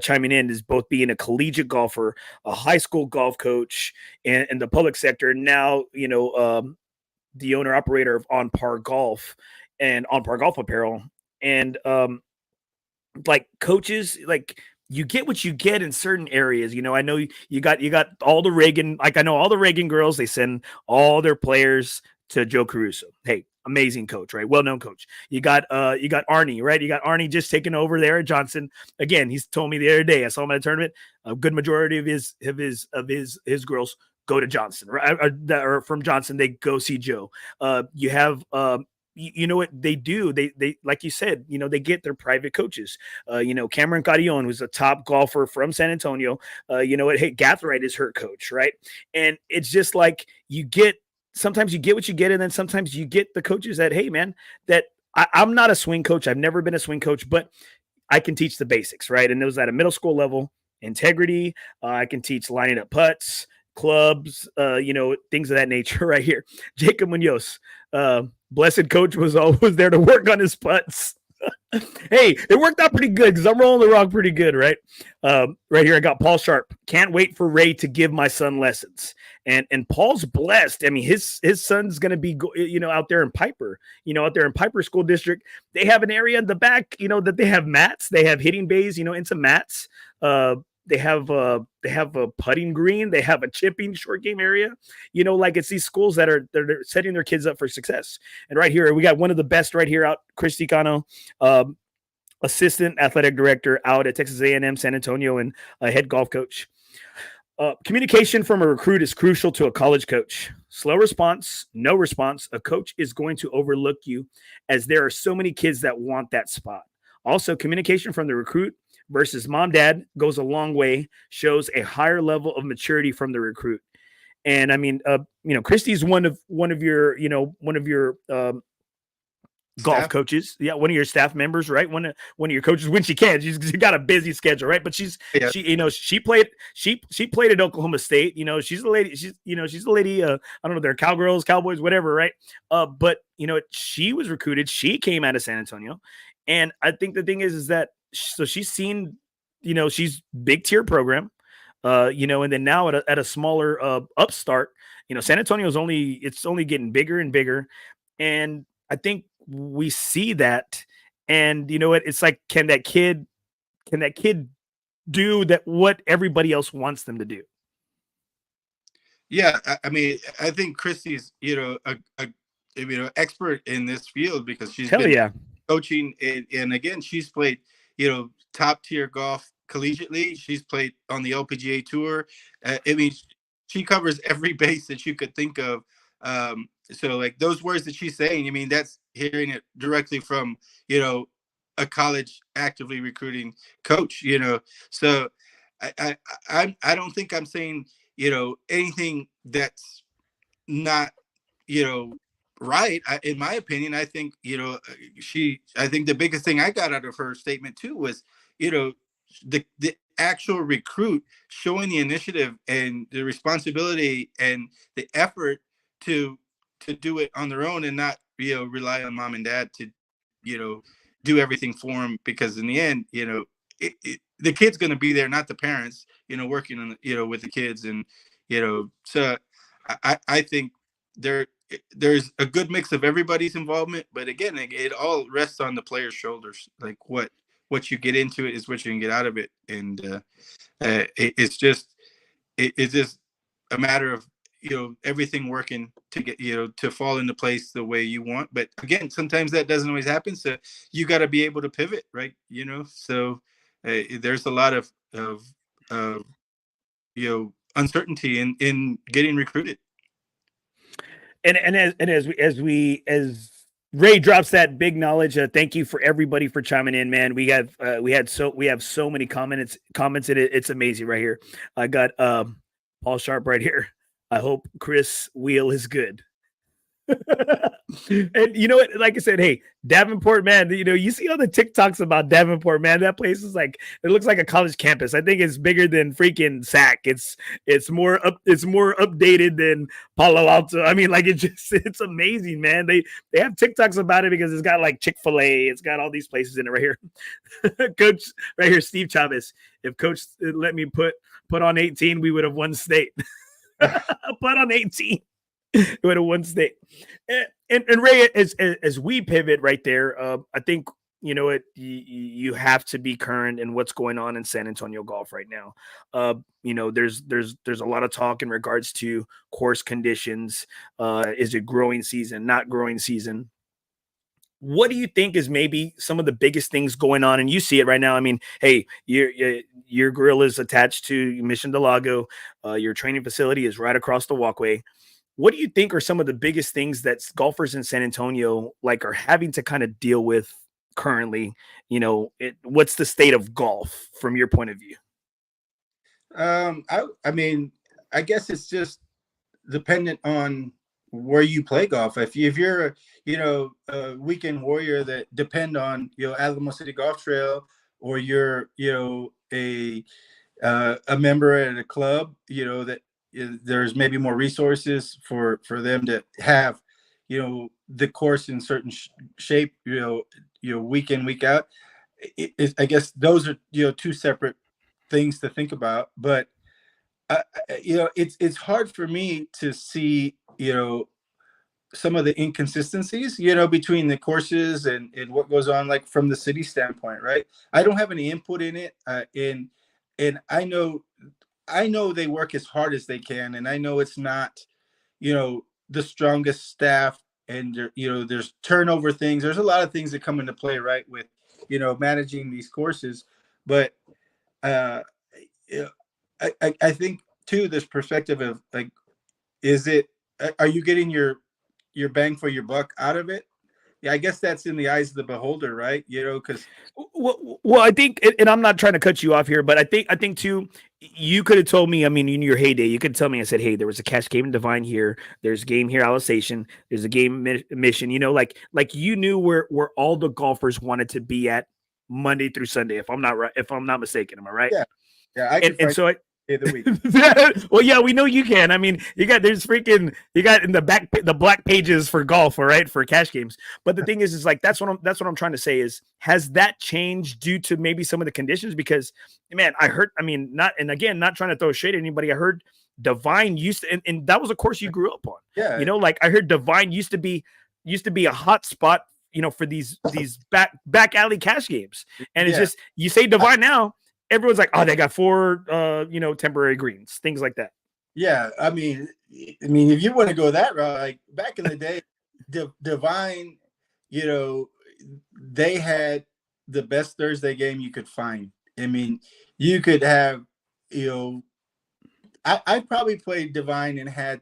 A: chiming in, is both being a collegiate golfer, a high school golf coach, and the public sector. Now, the owner operator of On Par Golf and On Par Golf Apparel, and like coaches, like, you get what you get in certain areas. I know you got all the Reagan, like, I know all the Reagan girls, they send all their players to Joe Caruso. Hey, amazing coach, right? Well-known coach. You got Arnie, right? You got Arnie just taking over there at Johnson. Again, he's told me the other day, I saw him at a tournament, a good majority of his girls go to Johnson, right? Or from Johnson, they go see Joe. You have you know what they do? They like you said, they get their private coaches. Cameron Carillon, who's a top golfer from San Antonio. You know what? Hey, Gathright is her coach, right? And it's just like, sometimes you get what you get, and then sometimes you get the coaches that, hey, man, that I'm not a swing coach. I've never been a swing coach, but I can teach the basics, right? And those at a middle school level, integrity. I can teach lining up putts, clubs, things of that nature right here. Jacob Munoz, blessed coach was always there to work on his putts. Hey, it worked out pretty good because I'm rolling the rock pretty good, right? Right here, I got Paul Sharp. Can't wait for Ray to give my son lessons. And Paul's blessed. I mean, his son's going to be, out there in Piper, School District. They have an area in the back, that they have mats. They have hitting bays, into mats. They have a putting green. They have a chipping short game area. Like, it's these schools that are setting their kids up for success. And right here, we got one of the best right here out, Chris Ticano, assistant athletic director out at Texas A&M San Antonio, and a head golf coach. Communication from a recruit is crucial to a college coach. Slow response, no response. A coach is going to overlook you as there are so many kids that want that spot. Also, communication from the recruit versus mom, dad goes a long way, shows a higher level of maturity from the recruit. And I mean, Christy's one of your, golf
B: Staff.
A: coaches. Yeah, one of your staff members, right? One of your coaches when she can. She's got a busy schedule, right? But
B: Yeah.
A: she played at Oklahoma State. She's a lady. She's a lady. I don't know, they're cowgirls, cowboys, whatever, right? But she was recruited. She came out of San Antonio, and I think the thing is that so she's seen, she's big tier program. And then now at a smaller upstart, San Antonio's only getting bigger and bigger. And I think we see that, and it's like, can that kid do that what everybody else wants them to do?
B: Yeah, I mean, I think Christy's, a expert in this field because she's
A: Hell
B: been
A: yeah.
B: coaching, and again, she's played, top tier golf collegiately. She's played on the LPGA tour. I mean, she covers every base that you could think of. So like those words that she's saying, I mean, that's hearing it directly from, a college actively recruiting coach, So I don't think I'm saying, anything that's not, right. In my opinion, I think, I think the biggest thing I got out of her statement too was, the actual recruit showing the initiative and the responsibility and the effort to do it on their own and not, rely on mom and dad to, do everything for them, because in the end, the kid's going to be there, not the parents, working on, with the kids. And, so I think there's a good mix of everybody's involvement, but again, it all rests on the player's shoulders. Like what you get into it is what you can get out of it. And it's just a matter of, everything working to get, to fall into place the way you want. But again, sometimes that doesn't always happen, so you got to be able to pivot, right? So there's a lot of uncertainty in getting recruited.
A: And as Ray drops that big knowledge, thank you for everybody for chiming in, man. We have so many comments in it. It's amazing right here. I got Paul Sharp right here. I hope Chris Wheel is good. And you know what? Like I said, hey, Davenport, man, you see all the TikToks about Davenport, man. That place is like, it looks like a college campus. I think it's bigger than freaking SAC. It's more updated than Palo Alto. I mean, like it's amazing, man. They have TikToks about it because it's got like Chick-fil-A. It's got all these places in it right here. Coach right here, Steve Chavez. If Coach let me put on 18, we would have won state. Put on 18. Would have won state. And Ray, as we pivot right there, I think you have to be current in what's going on in San Antonio golf right now. There's a lot of talk in regards to course conditions. Is it growing season, not growing season? What do you think is maybe some of the biggest things going on? And you see it right now. I mean, hey, your grill is attached to Mission del Lago. Your training facility is right across the walkway. What do you think are some of the biggest things that golfers in San Antonio are having to kind of deal with currently? What's the state of golf from your point of view?
B: I mean, I guess it's just dependent on where you play golf. If you're a weekend warrior that depend on Alamo City Golf Trail, or you're a member at a club that there's maybe more resources for them to have the course in certain shape week in, week out. I guess those are two separate things to think about. But it's hard for me to see some of the inconsistencies between the courses and what goes on, like from the city standpoint, right? I don't have any input in it, and I know they work as hard as they can, and I know it's not the strongest staff, and there's turnover things. There's a lot of things that come into play, right, with managing these courses. But I think too, this perspective of like, are you getting your bang for your buck out of it? Yeah, I guess that's in the eyes of the beholder, right? Because
A: Well, I think, and I'm not trying to cut you off here, but I think too, you could have told me. I mean, in your heyday, you could tell me. I said, hey, there was a cash game in Divine here. There's a game here, Alsatian. There's a game mission. Like you knew where all the golfers wanted to be at Monday through Sunday. If I'm not right, if I'm not mistaken, am I right?
B: yeah, I
A: And
B: could find
A: so
B: day of the week.
A: well, yeah, we know you can. I mean, you got in the back the black pages for golf, all right, for cash games. But the thing is like that's what I'm trying to say is, has that changed due to maybe some of the conditions? Because man, I heard, I mean, not trying to throw shade at anybody. I heard Divine used to, and that was a course you grew up on.
B: Yeah,
A: like I heard Divine used to be a hot spot, for these back alley cash games. And it's just, you say Divine now, everyone's like, oh, they got 4 temporary greens, things like that.
B: Yeah, I mean, if you want to go that route, like back in the day, Divine, they had the best Thursday game you could find. I mean, you could have, I probably played Divine and had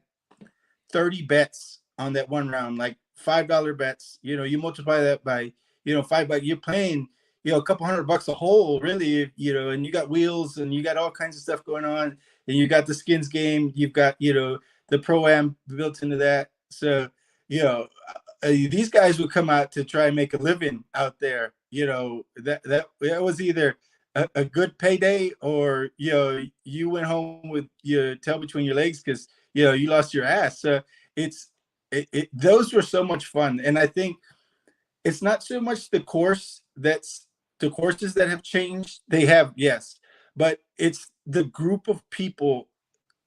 B: 30 bets on that one round, like $5 bets. You multiply that by, $5, you're playing, a couple $100 a hole, really, and you got wheels and you got all kinds of stuff going on, and you got the skins game, you've got, the pro-am built into that. So, these guys would come out to try and make a living out there. That was either a good payday, or, you went home with your tail between your legs because, you lost your ass. So those were so much fun. And I think it's not so much the courses that have changed. They have, yes, but it's the group of people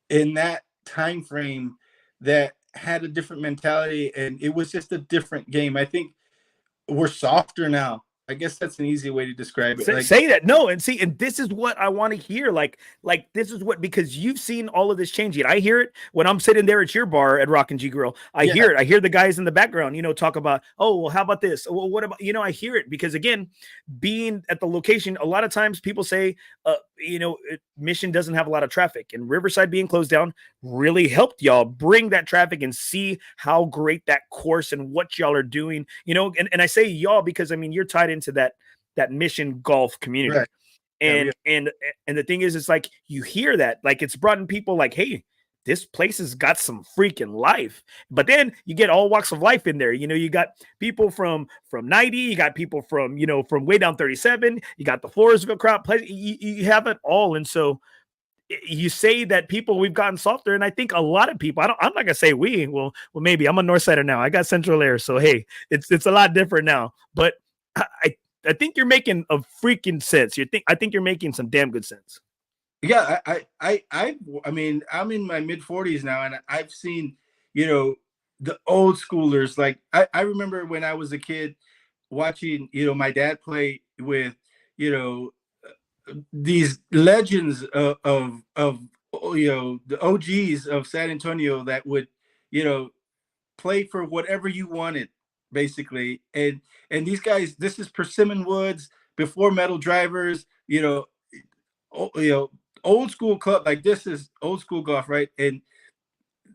B: in that time frame that had a different mentality, and it was just a different game. I think we're softer now. I guess that's an easy way to describe it.
A: Say that. No, and see, and this is what I want to hear. Like this is what, because you've seen all of this changing. I hear it when I'm sitting there at your bar at Rock and G Grill. I hear it. I hear the guys in the background, talk about, oh, well, how about this? Well, what about, I hear it because, again, being at the location, a lot of times people say, Mission doesn't have a lot of traffic, and Riverside being closed down really helped y'all bring that traffic and see how great that course and what y'all are doing, and I say y'all because, I mean, you're tied into that Mission golf community.
B: Right.
A: And the thing is, it's like, you hear that, like, it's brought in people like, hey, this place has got some freaking life. But then you get all walks of life in there. You got people from 90, you got people from way down 37, you got the Floresville crowd. You have it all. And so you say that we've gotten softer, and I think a lot of people, I'm not gonna say well, maybe I'm a Northsider now. I got Central Air, so hey, it's a lot different now. But I think you're making a freaking sense. I think you're making some damn good sense.
B: Yeah, I mean, I'm in my mid 40s now, and I've seen, the old schoolers. Like I remember when I was a kid watching, my dad play with, these legends of the OGs of San Antonio that would, play for whatever you wanted, basically. And these guys, this is Persimmon Woods before metal drivers, old school club. Like, this is old school golf, right? And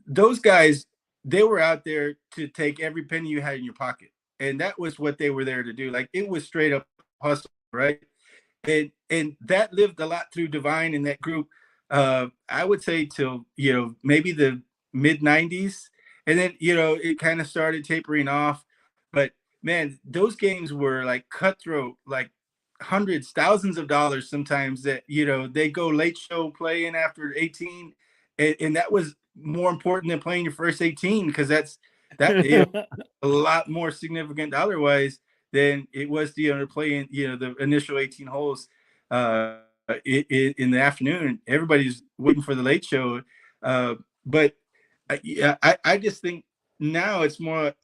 B: those guys, they were out there to take every penny you had in your pocket, and that was what they were there to do. Like, it was straight up hustle, right? And that lived a lot through Divine and that group. I would say till maybe the mid 90s, and then it kind of started tapering off. But man, those games were like cutthroat, like hundreds, thousands of dollars sometimes, that they go late show playing after 18, and that was more important than playing your first 18, because that a lot more significant dollar wise than it was to playing the initial 18 holes in the afternoon. Everybody's waiting for the late show, but I just think now it's more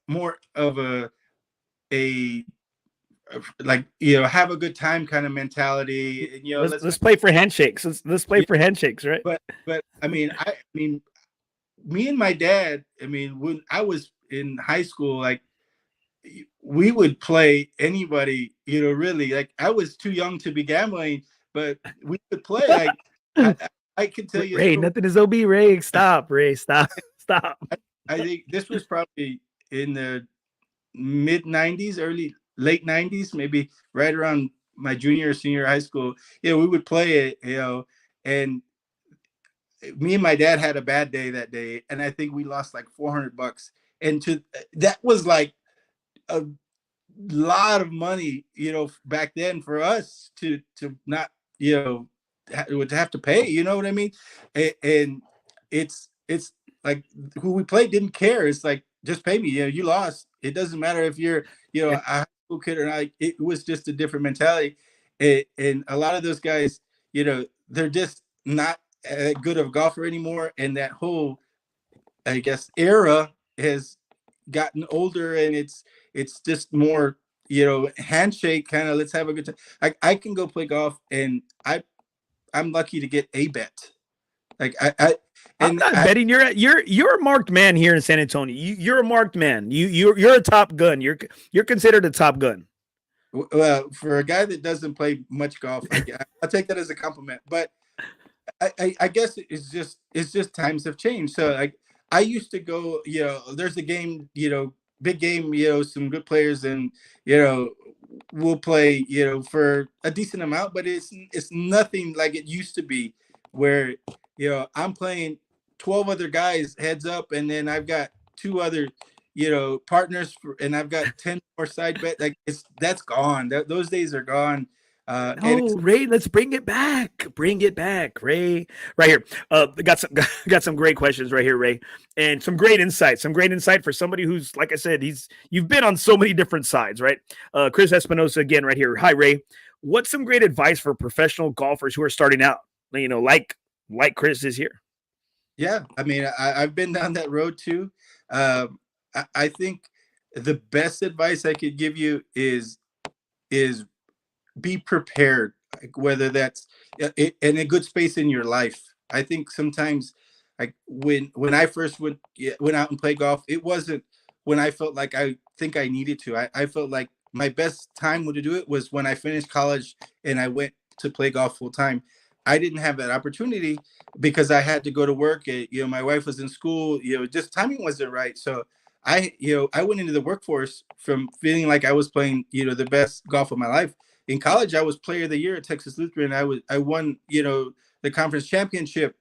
B: of a like have a good time kind of mentality. And,
A: let's play for handshakes. Let's play for handshakes, right?
B: But I mean me and my dad, when I was in high school, like, we would play anybody, really. Like, I was too young to be gambling, but we would play. Like, I can tell you a
A: Ray,
B: story.
A: nothing is OB. Ray, stop. Ray, stop. Stop.
B: I think this was probably in the mid '90s, late '90s, maybe right around my junior or senior high school. We would play it, and me and my dad had a bad day that day, and I think we lost like $400. And that was like a lot of money, back then for us to not, would have to pay. You know what I mean? And it's like who we played didn't care. It's like, just pay me. You lost. It doesn't matter if you're a high school kid or not. It was just a different mentality, and a lot of those guys, they're just not good of a golfer anymore. And that whole, I guess, era has gotten older, and it's just more, handshake kind of, let's have a good time. I can go play golf, and I'm lucky to get a bet. Like
A: I'm not betting. You're a marked man here in San Antonio. You're a marked man. You're a top gun. You're considered a top gun.
B: Well, for a guy that doesn't play much golf, I'll take that as a compliment. But I guess it's just times have changed. So I used to go, there's a game, big game, some good players, and we'll play, for a decent amount, but it's nothing like it used to be, where I'm playing 12 other guys heads up, and then I've got two other partners and I've got 10 more side bet. Like, that's gone. Those days are gone.
A: No, Ray, let's bring it back. Bring it back, Ray. Right here. Got some great questions right here, Ray, and some great insight. Some great insight for somebody who's, like I said, you've been on so many different sides, right? Chris Espinosa again, right here. Hi, Ray. What's some great advice for professional golfers who are starting out? Like Chris is here.
B: Yeah, I mean, I've been down that road too. I think the best advice I could give you is be prepared, like, whether that's in a good space in your life. I think sometimes, like, when I first went out and played golf, it wasn't when I felt like I think I needed to. I felt like my best time to do it was when I finished college and I went to play golf full time. I didn't have that opportunity because I had to go to work. My wife was in school. Just timing wasn't right. So I went into the workforce from feeling like I was playing, the best golf of my life. In college, I was player of the year at Texas Lutheran. I won, the conference championship.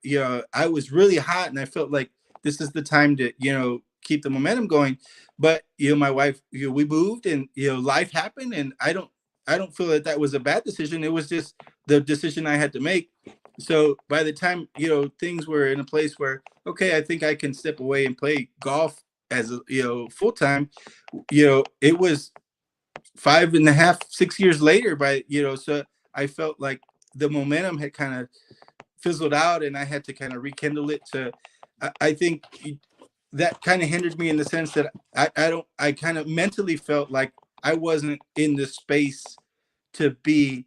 B: I was really hot, and I felt like this is the time to, keep the momentum going. But, my wife, we moved, and, life happened, and I don't feel that was a bad decision. It was just the decision I had to make. So by the time, things were in a place where, okay, I think I can step away and play golf as full time, it was 5.5, 6 years later, so I felt like the momentum had kind of fizzled out, and I had to kind of rekindle it. So I think that kind of hindered me in the sense that I kind of mentally felt like I wasn't in the space to be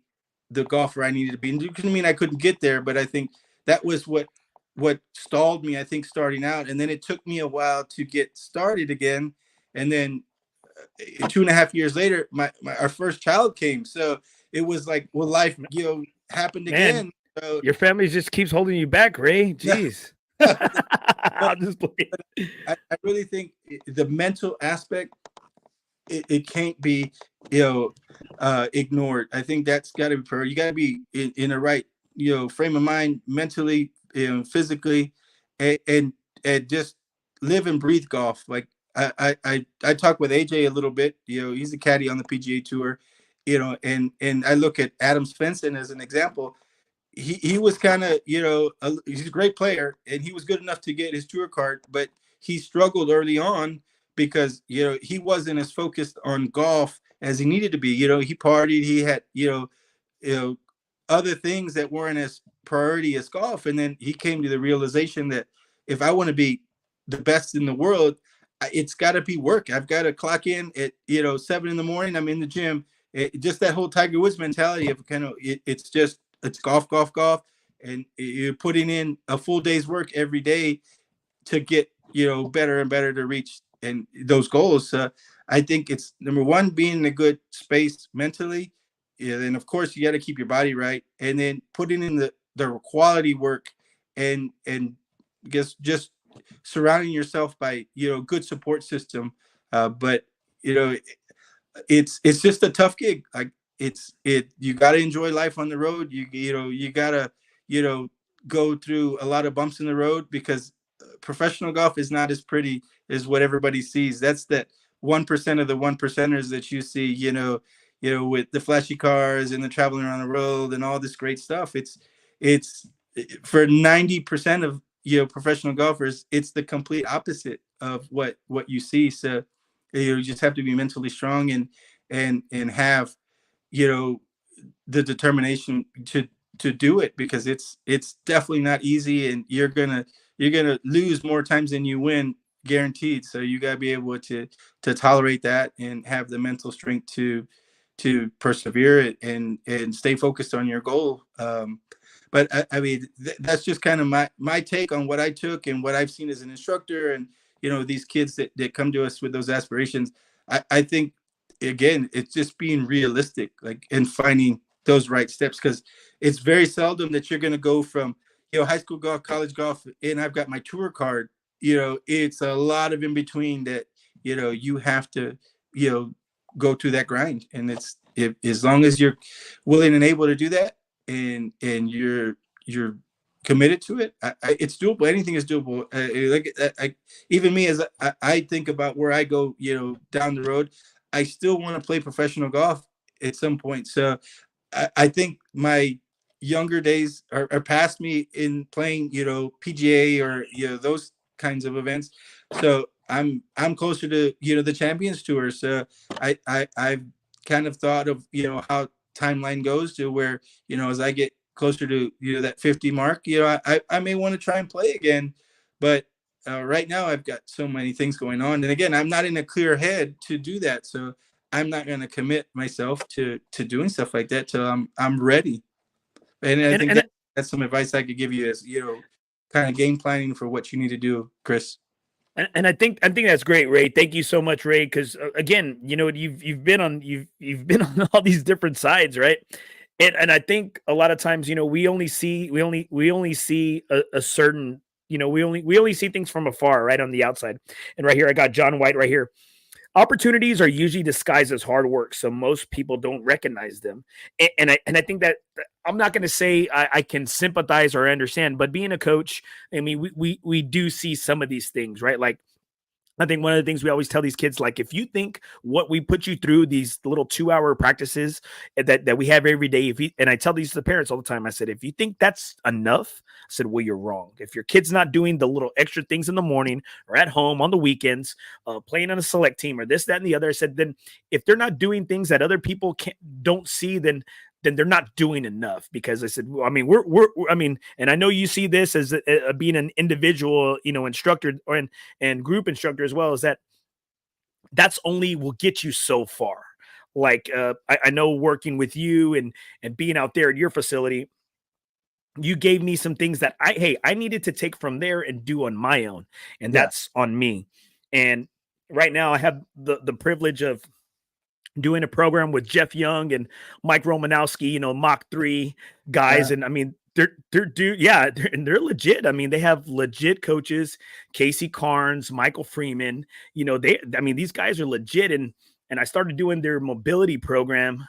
B: the golfer I needed to be. And it didn't mean I couldn't get there, but I think that was what stalled me, I think, starting out. And then it took me a while to get started again. And then 2.5 years later, our first child came. So it was like, well, life, happened again. So,
A: your family just keeps holding you back, Ray. Jeez.
B: I'll just play. I really think the mental aspect, it can't be, ignored. I think that's got to be you got to be in a right, frame of mind, mentally, physically, and just live and breathe golf. Like, I talk with AJ a little bit. He's a caddy on the PGA Tour, and I look at Adam Svensson as an example. He was kind of, he's a great player, and he was good enough to get his tour card, but he struggled early on because, he wasn't as focused on golf as he needed to be. He partied, he had, other things that weren't as priority as golf. And then he came to the realization that if I want to be the best in the world, it's got to be work. I've got to clock in at 7 a.m. I'm in the gym. Just that whole Tiger Woods mentality of kind of it's golf, and you're putting in a full day's work every day to get better and better to reach and those goals. I think it's number one, being in a good space mentally. And of course, you got to keep your body right, and then putting in the quality work and guess just surrounding yourself by, good support system. But you know, it's just a tough gig. Like you got to enjoy life on the road. You got to, you know, go through a lot of bumps in the road, because professional golf is not as pretty as what everybody sees. That's that 1% of the 1%ers that you see, with the flashy cars and the traveling around the world and all this great stuff. It's for 90% of, professional golfers, it's the complete opposite of what you see. So you just have to be mentally strong and have, you know the determination to do it, because it's definitely not easy, and you're gonna lose more times than you win, guaranteed. So you got to be able to tolerate that and have the mental strength to persevere it and stay focused on your goal. But I mean, that's just kind of my take on what I took and what I've seen as an instructor, and these kids that come to us with those aspirations. I think, again, it's just being realistic, like, and finding those right steps, because it's very seldom that you're going to go from high school golf, college golf, and I've got my tour card. It's a lot of in between that you have to go through that grind, and as long as you're willing and able to do that, and you're committed to it, it's doable. Anything is doable. Even me, as I think about where I go, down the road, I still want to play professional golf at some point. So I think my younger days are past me in playing, PGA or those kinds of events. So I'm closer to the Champions Tour. So I've kind of thought of how timeline goes to where as I get closer to that 50 mark, I may want to try and play again, but right now I've got so many things going on, and again, I'm not in a clear head to do that. So I'm not going to commit myself to doing stuff like that till I'm ready. And I think that's some advice I could give you, as kind of game planning for what you need to do, Chris.
A: And I think that's great, Ray. Thank you so much, Ray. Because again, you've been on you've been on all these different sides, right? And I think a lot of times, we only see a certain, we only see things from afar, right, on the outside. And right here, I got John White right here. Opportunities are usually disguised as hard work, so most people don't recognize them. And I think that I'm not going to say I can sympathize or understand, but being a coach, I mean, we do see some of these things, right? Like, I think one of the things we always tell these kids, like, if you think what we put you through, these little 2-hour practices that we have every day, and I tell these to the parents all the time, I said, if you think that's enough, I said, well, you're wrong. If your kid's not doing the little extra things in the morning or at home on the weekends, playing on a select team or this, that, and the other, I said, then if they're not doing things that other people don't see, then they're not doing enough. Because I said, well, I mean, I mean, and I know you see this as being an individual, instructor and group instructor as well, is that's only will get you so far. Like, I know working with you and being out there at your facility, you gave me some things that I needed to take from there and do on my own, and
B: Yeah.
A: that's on me. And right now I have the privilege of doing a program with Jeff Young and Mike Romanowski, Mach 3 guys. And I mean, they're legit. I mean, they have legit coaches, Casey Carnes, Michael Freeman, these guys are legit. And I started doing their mobility program,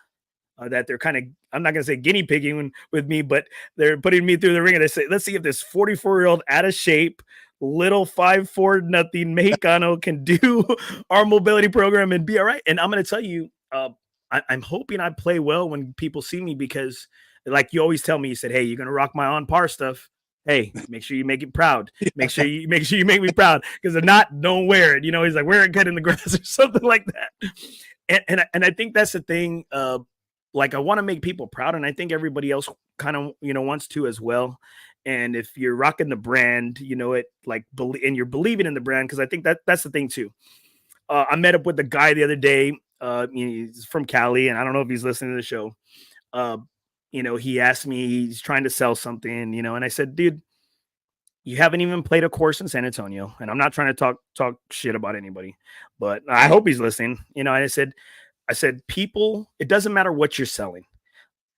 A: that they're kind of, I'm not going to say guinea pigging with me, but they're putting me through the ring, and they say, let's see if this 44-year-old out of shape, little 5'4" nothing Mexicano can do our mobility program and be all right. And I'm going to tell you, I'm hoping I play well when people see me, because like you always tell me, you said, hey, you're going to rock my On Par stuff. Hey, make sure you make it proud. Make sure you make me proud. Because if not, don't wear it. He's like, wear it cut in the grass or something like that. And I think that's the thing. Like, I want to make people proud, and I think everybody else kind of wants to as well. And if you're rocking the brand, it, like, and you're believing in the brand, because I think that's the thing too. I met up with a guy the other day. He's from Cali, and I don't know if he's listening to the show. He asked me, he's trying to sell something, and I said, dude, you haven't even played a course in San Antonio. And I'm not trying to talk shit about anybody, but I hope he's listening. And I said, people, it doesn't matter what you're selling.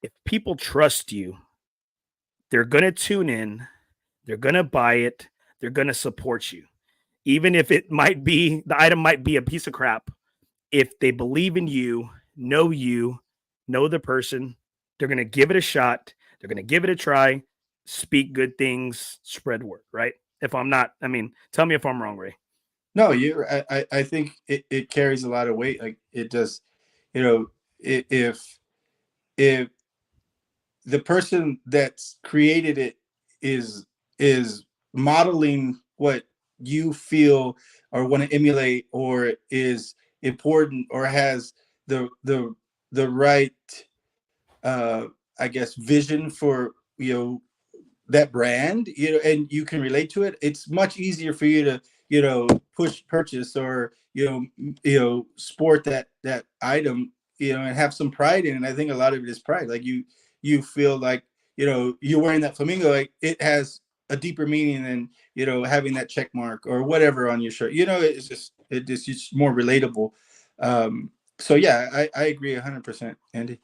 A: If people trust you, they're going to tune in. They're going to buy it. They're going to support you. Even if the item might be a piece of crap. If they believe in you, know the person, they're going to give it a shot. They're going to give it a try, speak good things, spread word, right? If I'm not, tell me if I'm wrong, Ray.
B: No, I think it carries a lot of weight. Like it does, if if the person that's created it is modeling what you feel or want to emulate, or is important, or has the right I guess vision for that brand, and you can relate to it, it's much easier for you to push purchase, or sport that item, and have some pride in it. And I think a lot of it is pride. Like you feel like you're wearing that flamingo, like it has a deeper meaning than having that check mark or whatever on your shirt. It's just more relatable. So yeah, I agree 100%, Andy.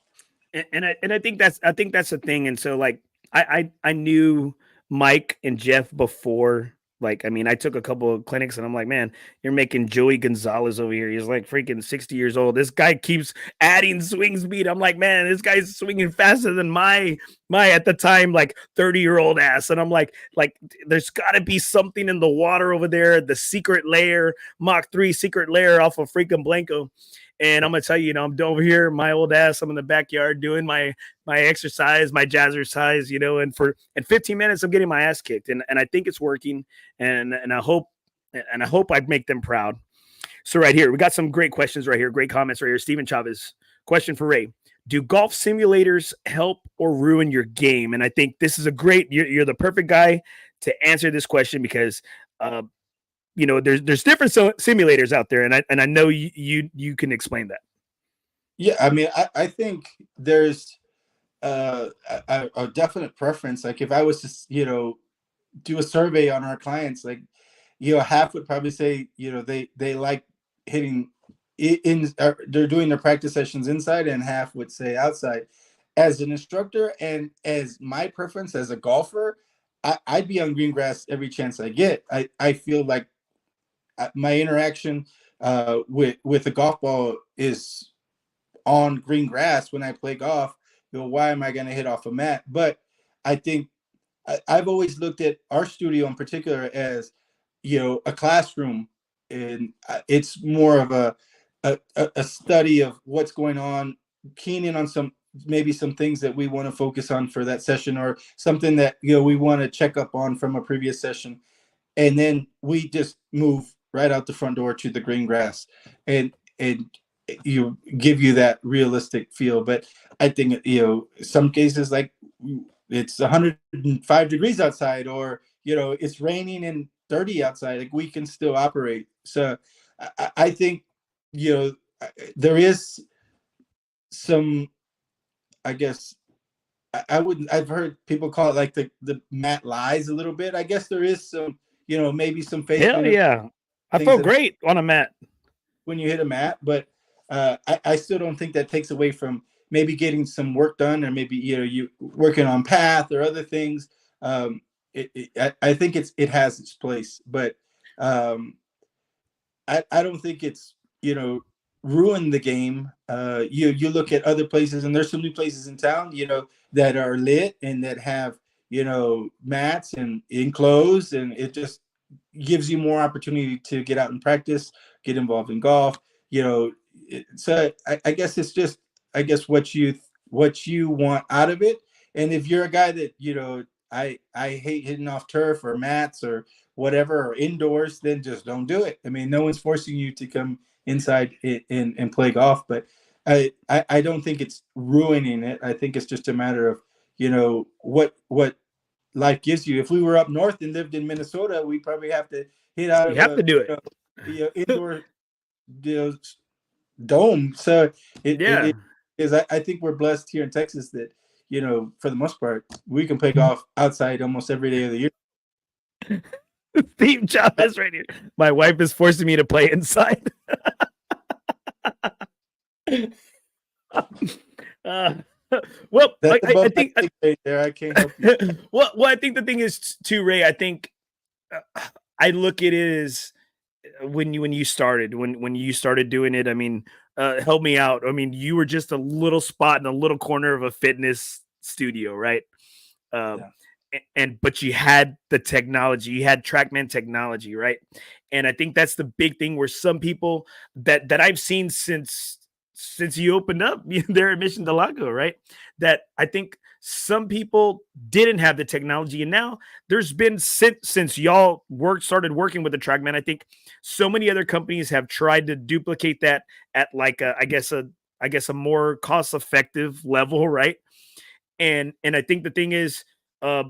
A: And I think that's the thing. And so like I knew Mike and Jeff before. Like, I took a couple of clinics and I'm like, man, you're making Joey Gonzalez over here. He's like freaking 60 years old. This guy keeps adding swing speed. I'm like, man, this guy's swinging faster than my at the time, like 30-year-old ass. And I'm like, there's got to be something in the water over there. The secret layer, Mach 3 secret layer off of freaking Blanco. And I'm gonna tell you, I'm over here, my old ass. I'm in the backyard doing my exercise, my jazzercise, and for 15 minutes I'm getting my ass kicked, and I think it's working, and I hope I make them proud. So right here, we got some great questions right here, great comments right here. Steven Chavez, question for Ray: do golf simulators help or ruin your game? And I think this is you're the perfect guy to answer this question, because there's different simulators out there, and I know you can explain that.
B: Yeah, I think there's a definite preference. Like if I was to do a survey on our clients, like half would probably say they like hitting they're doing their practice sessions inside, and half would say outside. As an instructor and as my preference as a golfer, I'd be on green grass every chance I get. I feel like my interaction with the golf ball is on green grass when I play golf. Why am I going to hit off a mat? But I think I've always looked at our studio in particular as a classroom, and it's more of a study of what's going on, keying in on maybe some things that we want to focus on for that session, or something that we want to check up on from a previous session, and then we just move right out the front door to the green grass, and give you that realistic feel. But I think some cases, like it's 105 degrees outside, or it's raining and 30 outside, like we can still operate. So I think there is some, I guess I've heard people call it like the mat lies a little bit. I guess there is some maybe some fake.
A: Hell yeah, I felt great on a mat
B: when you hit a mat, but I still don't think that takes away from maybe getting some work done, or maybe you working on path or other things. I think it has its place, but I don't think it's ruin the game. You look at other places, and there's so many places in town that are lit and that have mats and enclosed, and it just gives you more opportunity to get out and practice, get involved in golf. So I guess it's just what you want out of it. And if you're a guy that I hate hitting off turf or mats or whatever, or indoors, then just don't do it. No one's forcing you to come inside and play golf. But I don't think it's ruining it. I think it's just a matter of what life gives you. If we were up north and lived in Minnesota, we probably have to hit out
A: to do it.
B: Indoor dome. So it is. I think we're blessed here in Texas that for the most part we can play golf outside almost every day of the year.
A: Steve Chavez right here. My wife is forcing me to play inside. Well,
B: That's
A: I
B: above my
A: think
B: pay grade there. I can't help you.
A: well, I think the thing is too, Ray. I think I look at it as when you started when you started doing it. I mean, help me out. I mean, you were just a little spot in a little corner of a fitness studio, right? Um,
B: Yeah.
A: and but you had the technology, you had TrackMan technology, right? And I think that's the big thing where some people that I've seen since you opened up there at Mission Delago, right? That I think some people didn't have the technology, and now there's been since y'all started working with the TrackMan. I think so many other companies have tried to duplicate that at like I guess a more cost effective level, right? And I think the thing is, uh,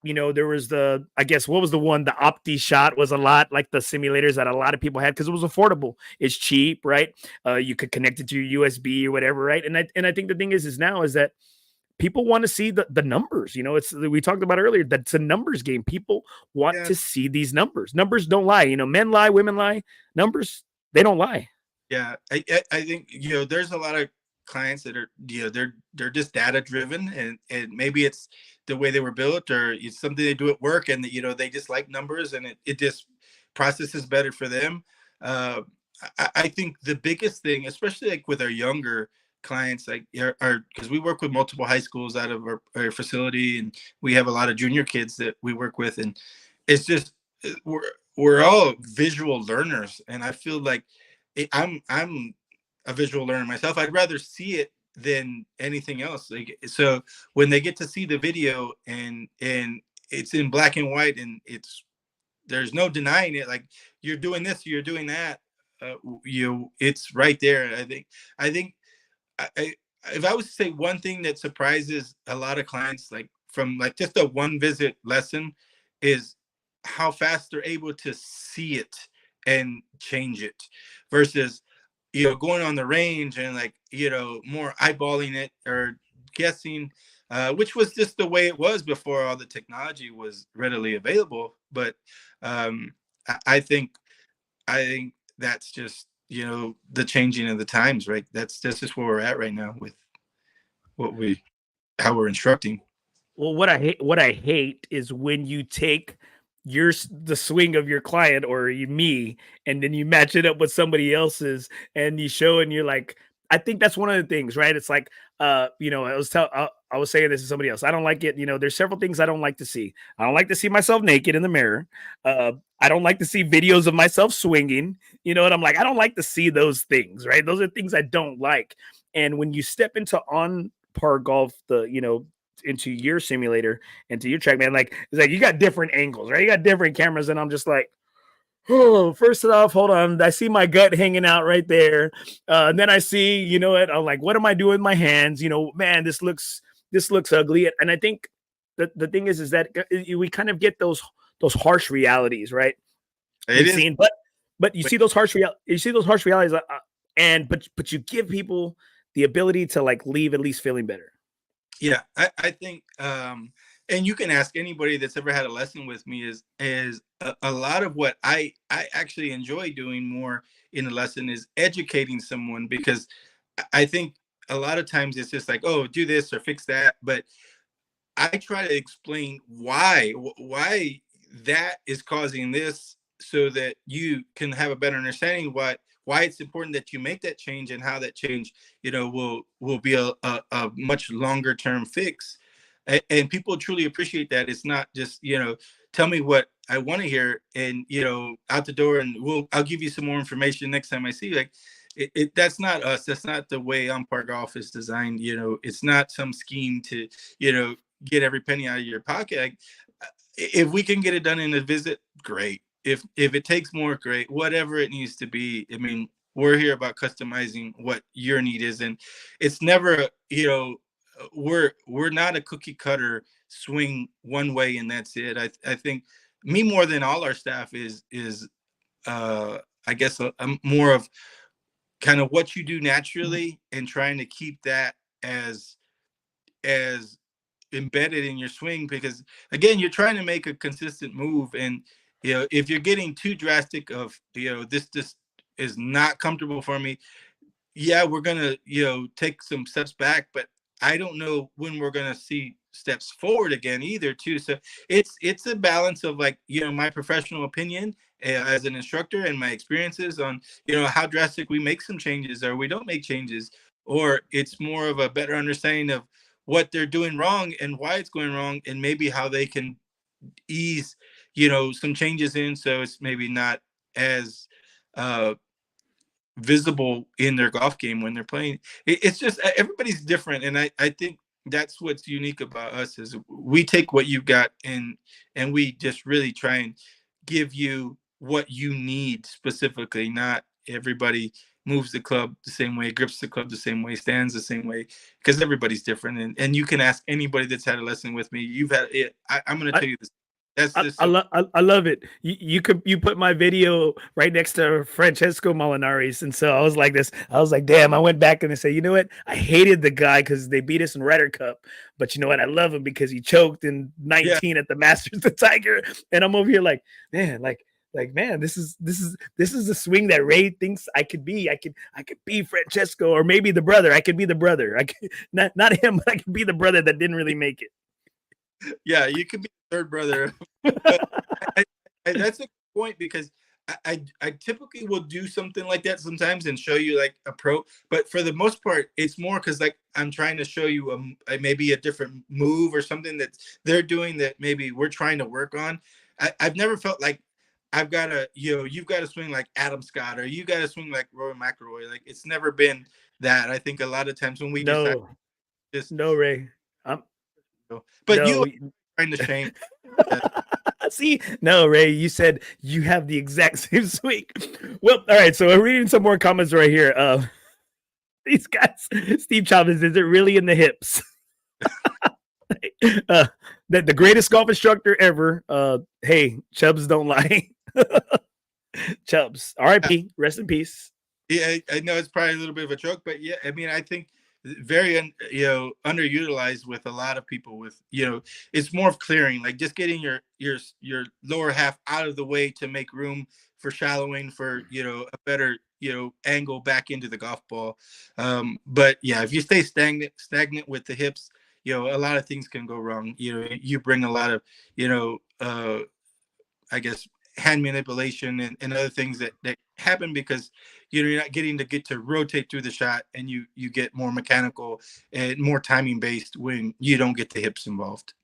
A: there was I guess what was the one, the Opti shot was a lot like the simulators that a lot of people had because it was affordable. It's cheap, right? You could connect it to your USB or whatever, right? And I think the thing is now is that people want to see the numbers. It's we talked about earlier that it's a numbers game. People want
B: Yeah.
A: to see these numbers. Numbers don't lie. Men lie, women lie. Numbers, they don't lie.
B: Yeah, I think there's a lot of clients that are they're just data driven, and maybe it's the way they were built, or it's something they do at work, and they just like numbers, and it just processes better for them. Uh, I think the biggest thing, especially like with our younger clients, like are because we work with multiple high schools out of our facility, and we have a lot of junior kids that we work with, and it's just we're all visual learners, and I feel like I'm a visual learner myself. I'd rather see it than anything else. Like, so when they get to see the video and it's in black and white and there's no denying it. Like, you're doing this, you're doing that. It's right there. I think I if I was to say one thing that surprises a lot of clients, like from like just a one visit lesson, is how fast they're able to see it and change it versus going on the range and like more eyeballing it or guessing, which was just the way it was before all the technology was readily available. But I think that's just the changing of the times, right? That's just where we're at right now with what we how we're instructing.
A: Well, what I hate is when you take the swing of your client or me, and then you match it up with somebody else's, and you show, and you're like, I think that's one of the things, right? It's like, I was saying this to somebody else. I don't like it. There's several things I don't like to see. I don't like to see myself naked in the mirror. I don't like to see videos of myself swinging. And I'm like, I don't like to see those things, right? Those are things I don't like. And when you step into On Par Golf, into your simulator, into your track, man, like it's like you got different angles, right? You got different cameras, and I'm just like, oh, first off, hold on. I see my gut hanging out right there. And then I see, what I'm like, what am I doing with my hands? Man, this looks ugly. And I think the thing is that we kind of get those harsh realities, right?
B: It
A: We've
B: is.
A: seen, but you see those harsh realities, and but you give people the ability to like leave at least feeling better.
B: Yeah, I think, and you can ask anybody that's ever had a lesson with me, is a lot of what I actually enjoy doing more in a lesson is educating someone, because I think a lot of times it's just like, oh, do this or fix that, but I try to explain why that is causing this, so that you can have a better understanding why it's important that you make that change, and how that change will be a much longer term fix. And people truly appreciate that. It's not just tell me what I want to hear, and out the door, and I'll give you some more information next time I see you. Like, that's not us. That's not the way On Par Golf is designed. It's not some scheme to get every penny out of your pocket. Like, if we can get it done in a visit, great. If it takes more, great. Whatever it needs to be. I mean, we're here about customizing what your need is, and it's never we're not a cookie cutter swing one way and that's it. I think me more than all our staff is I guess more of kind of what you do naturally, and trying to keep that as embedded in your swing, because again, you're trying to make a consistent move, and if you're getting too drastic of this is not comfortable for me, yeah, we're gonna take some steps back, but I don't know when we're going to see steps forward again either too. So it's a balance of, like, my professional opinion as an instructor and my experiences on, how drastic we make some changes or we don't make changes, or it's more of a better understanding of what they're doing wrong and why it's going wrong, and maybe how they can ease, some changes in, so it's maybe not as uh visible in their golf game when they're playing. It's just everybody's different, and I think that's what's unique about us is we take what you've got and we just really try and give you what you need specifically. Not everybody moves the club the same way, grips the club the same way, stands the same way, because everybody's different. And you can ask anybody that's had a lesson with me. You've had it. I'm going to tell you this. That's just
A: I love it. You put my video right next to Francesco Molinari's, and so I was like this. I was like, damn. I went back and I said, you know what? I hated the guy because they beat us in Ryder Cup, but you know what? I love him because he choked in 19 at the Masters, the Tiger, and I'm over here like, man, man, this is the swing that Ray thinks I could be. I could be Francesco, or maybe the brother. I could be the brother. I could, not him, but I could be the brother that didn't really make it.
B: Yeah, you could be the third brother. But that's a good point, because I typically will do something like that sometimes and show you like a pro, but for the most part, it's more because like I'm trying to show you maybe a different move or something that they're doing that maybe we're trying to work on. I've never felt like I've got to, you've got to swing like Adam Scott, or you got to swing like Rory McIlroy. Like, it's never been that. I think a lot of times when we just
A: no, Ray.
B: But
A: no.
B: you trying to shame.
A: See, no, Ray, you said you have the exact same swing. Well, all right, so we're reading some more comments right here. These guys, Steve Chavez, is it really in the hips? That the greatest golf instructor ever. Hey, Chubbs don't lie. Chubbs, R.I.P. Rest in peace.
B: Yeah, I know it's probably a little bit of a joke, but yeah, I mean, I think very underutilized with a lot of people. With it's more of clearing, like just getting your lower half out of the way to make room for shallowing, for a better angle back into the golf ball. But yeah, if you stay stagnant with the hips, a lot of things can go wrong. You bring a lot of I guess hand manipulation and other things that happen because you're not getting to rotate through the shot, and you get more mechanical and more timing based when you don't get the hips involved.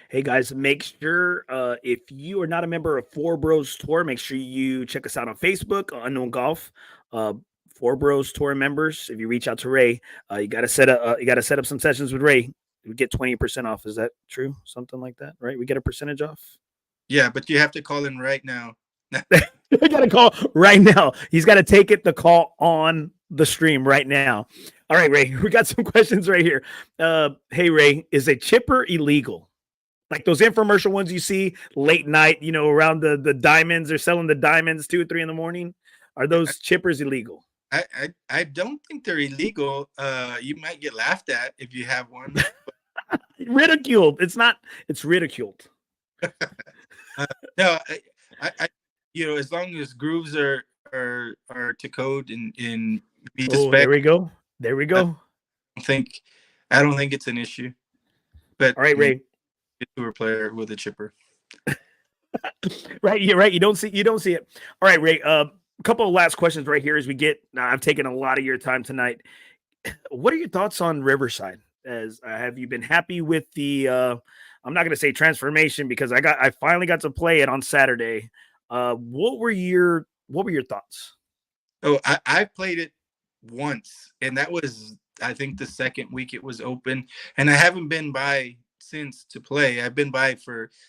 A: Hey guys, make sure if you are not a member of FOREBROS Tour, make sure you check us out on Facebook, Unknown Golf. FOREBROS Tour members, if you reach out to Ray, you got to set up some sessions with Ray. We get 20% off. Is that true? Something like that, right? We get a percentage off.
B: Yeah, but you have to call in right now.
A: I got to call right now. He's got to take the call on the stream right now. All right, Ray, we got some questions right here. Hey, Ray, is a chipper illegal? Like those infomercial ones you see late night, around the diamonds, they're selling the diamonds 2 or 3 in the morning. Are those chippers illegal?
B: I don't think they're illegal. You might get laughed at if you have one.
A: Ridiculed. It's ridiculed.
B: No, I as long as grooves are to code and be to spec.
A: There we go.
B: I don't think it's an issue. But
A: all right, Ray,
B: tour player with a chipper.
A: Right, you're right. You don't see it. All right, Ray. A couple of last questions right here as we get. I've taken a lot of your time tonight. What are your thoughts on Riverside? Have you been happy with the? I'm not going to say transformation because I finally got to play it on Saturday. What were your thoughts?
B: Oh, I played it once, and that was, I think, the second week it was open, and I haven't been by since to play. I've been by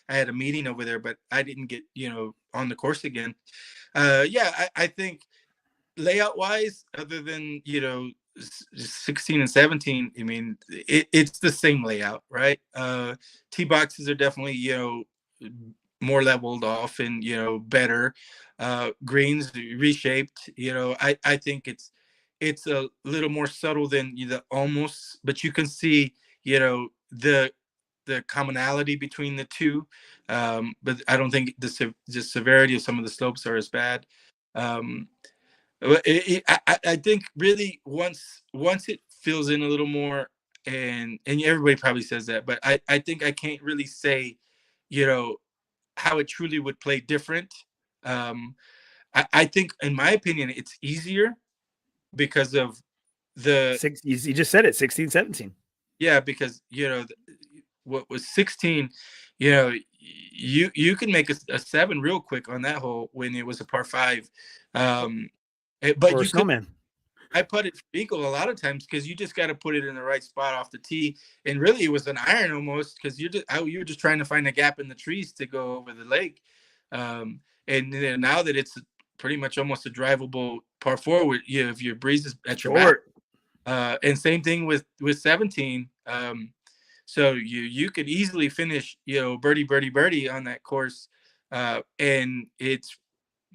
B: I had a meeting over there, but I didn't get on the course again. Yeah, I think layout wise, other than 16 and 17, I mean, it's the same layout, right? Tee boxes are definitely more leveled off and better. Greens reshaped. I think it's a little more subtle than the almost, but you can see the commonality between the two. But I don't think the severity of some of the slopes are as bad. I think really once it fills in a little more, and everybody probably says that, but I think I can't really say, you know, how it truly would play different. Um, I think, in my opinion, it's easier because of the
A: Six. You just said it. 16, 17.
B: yeah, because what was 16, you know, you can make a seven real quick on that hole when it was a par five, but
A: Or a
B: you could.
A: snowman.
B: I put it for eagle a lot of times because you just got to put it in the right spot off the tee, and really it was an iron almost because you're just trying to find a gap in the trees to go over the lake, and then now that it's pretty much almost a drivable par four, with if your breeze is at your back,
A: Short.
B: and same thing with 17. So you could easily finish birdie birdie birdie on that course, and it's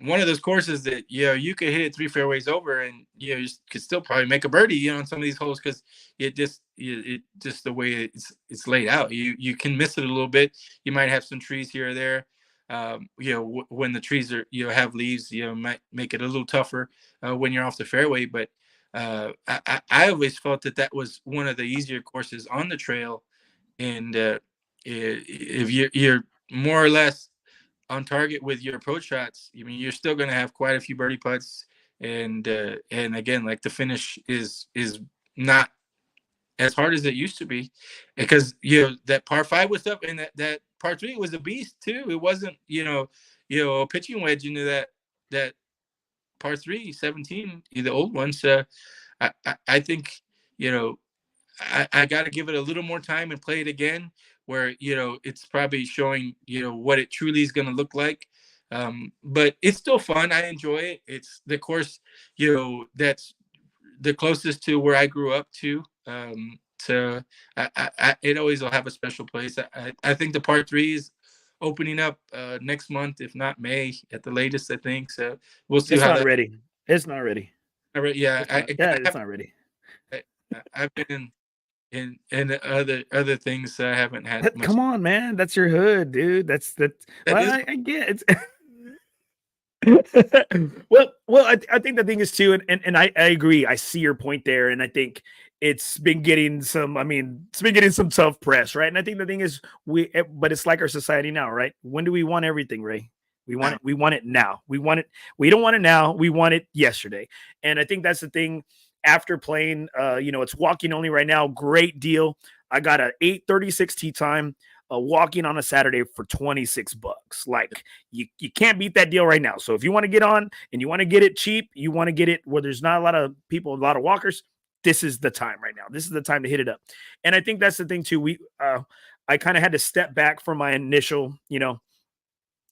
B: one of those courses that you could hit it 3 fairways over, and you could still probably make a birdie on some of these holes because it just the way it's laid out. You can miss it a little bit. You might have some trees here or there. When the trees are have leaves, might make it a little tougher when you're off the fairway. But I always felt that was one of the easier courses on the trail, and if you're more or less on target with your approach shots, I mean, you're still going to have quite a few birdie putts, and again, like, the finish is not as hard as it used to be, because that par five was up, and that par three was a beast too. It wasn't a pitching wedge into that par three 17, the old one. So I think I got to give it a little more time and play it again, where it's probably showing what it truly is going to look like. But it's still fun. I enjoy it. It's the course that's the closest to where I grew up to. So it always will have a special place. I think the par three is opening up next month, if not May at the latest, I think. So we'll see
A: It's
B: how
A: not
B: that.
A: ready. It's not ready.
B: Yeah,
A: It's not ready.
B: I've been and other things I haven't had much.
A: Come on, man. That's your hood, dude. That's
B: That
A: well,
B: is
A: I get it. I think the thing is too, and I agree. I see your point there, and I think it's been getting some. I mean, it's been getting some tough press, right? And I think the thing is, but it's like our society now, right? When do we want everything, Ray? We want
B: now.
A: it. We want it now. We want it. We don't want it now. We want it yesterday. And I think that's the thing. After playing, it's walking only right now. Great deal. I got a 8:36 tee time. Walking on a Saturday for $26. Like, you can't beat that deal right now. So if you want to get on and you want to get it cheap, you want to get it where there's not a lot of people, a lot of walkers, this is the time right now. This is the time to hit it up. And I think that's the thing too. I kind of had to step back from my initial,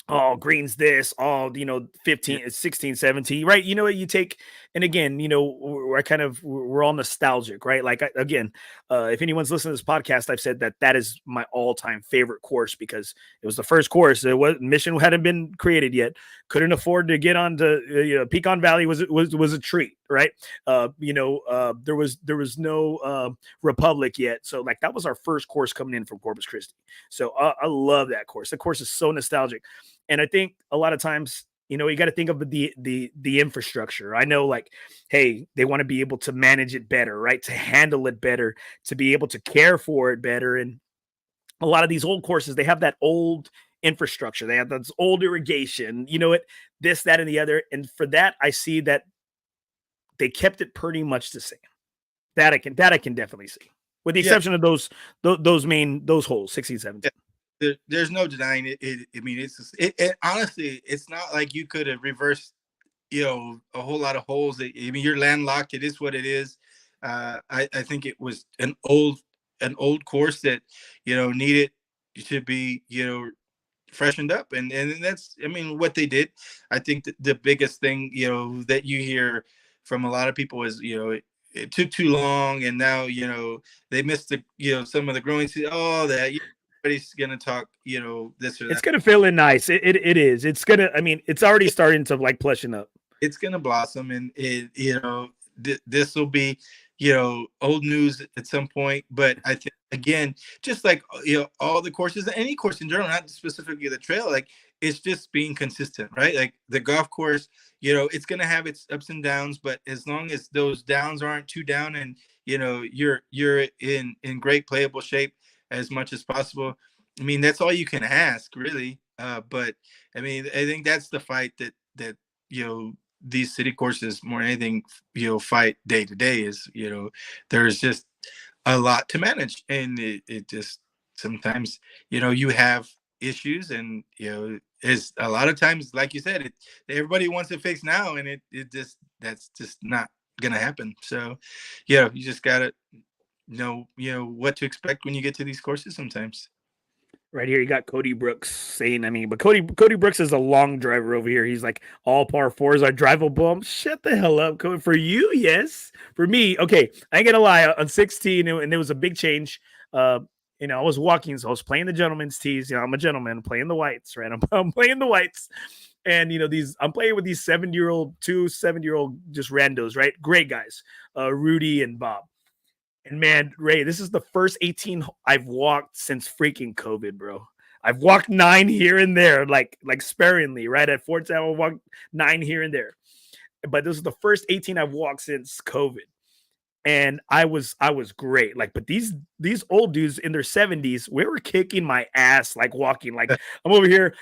A: all greens this, all 15, 16, 17, right? You know what you take, and again, we're all nostalgic, right? Like, again, if anyone's listening to this podcast, I've said that is my all-time favorite course because it was the first course. It was Mission hadn't been created yet. Couldn't afford to get on to Pecan Valley was a treat, right? There was no Republic yet, so like that was our first course coming in from Corpus Christi. So I love that course. The course is so nostalgic. And I think a lot of times, you got to think of the infrastructure. I know, like, hey, they want to be able to manage it better, right? To handle it better, to be able to care for it better. And a lot of these old courses, they have that old infrastructure. They have this old irrigation, this, that, and the other. And for that, I see that they kept it pretty much the same. That I can definitely see, with the exception of those holes, 16, 17.
B: There's no denying it. I mean, it honestly, it's not like you could have reversed, a whole lot of holes. I mean, you're landlocked. It is what it is. I think it was an old course that, needed to be, freshened up. And that's, I mean, what they did. I think the biggest thing, that you hear from a lot of people is, it took too long. And now, they missed the, some of the growing season, all that. Everybody's gonna talk, this or that.
A: It's gonna fill in nice. It is. It's gonna. I mean, it's already starting to like plushing up.
B: It's gonna blossom, and this will be, old news at some point. But I think, again, just like all the courses, any course in general, not specifically the trail, like, it's just being consistent, right? Like the golf course, it's gonna have its ups and downs, but as long as those downs aren't too down, and you're in great playable shape as much as possible. I mean, that's all you can ask, really. But I mean, I think that's the fight that these city courses more than anything fight day to day is there's just a lot to manage, and it just sometimes you have issues, and it's a lot of times, like you said, everybody wants it fixed now, and it just that's just not gonna happen. So you just gotta know what to expect when you get to these courses sometimes.
A: Right here, you got Cody Brooks saying, I mean, but Cody Brooks is a long driver over here. He's like, all par fours are drivable. Shut the hell up, Cody. For you, yes. For me, okay, I ain't gonna lie. On 16, and it was a big change. Uh, I was walking, so I was playing the gentleman's tees. I'm a gentleman playing the whites, right? I'm playing the whites, and I'm playing with these 7-year-old, 7-year-old just randos, right? Great guys, Rudy and Bob. And man, Ray, this is the first 18 I've walked since freaking COVID, bro. I've walked 9 here and there, like sparingly, right? At Fort Town, I walked 9 here and there. But this is the first 18 I've walked since COVID. And I was great. Like, but these old dudes in their 70s, we were kicking my ass, like walking. Like, I'm over here,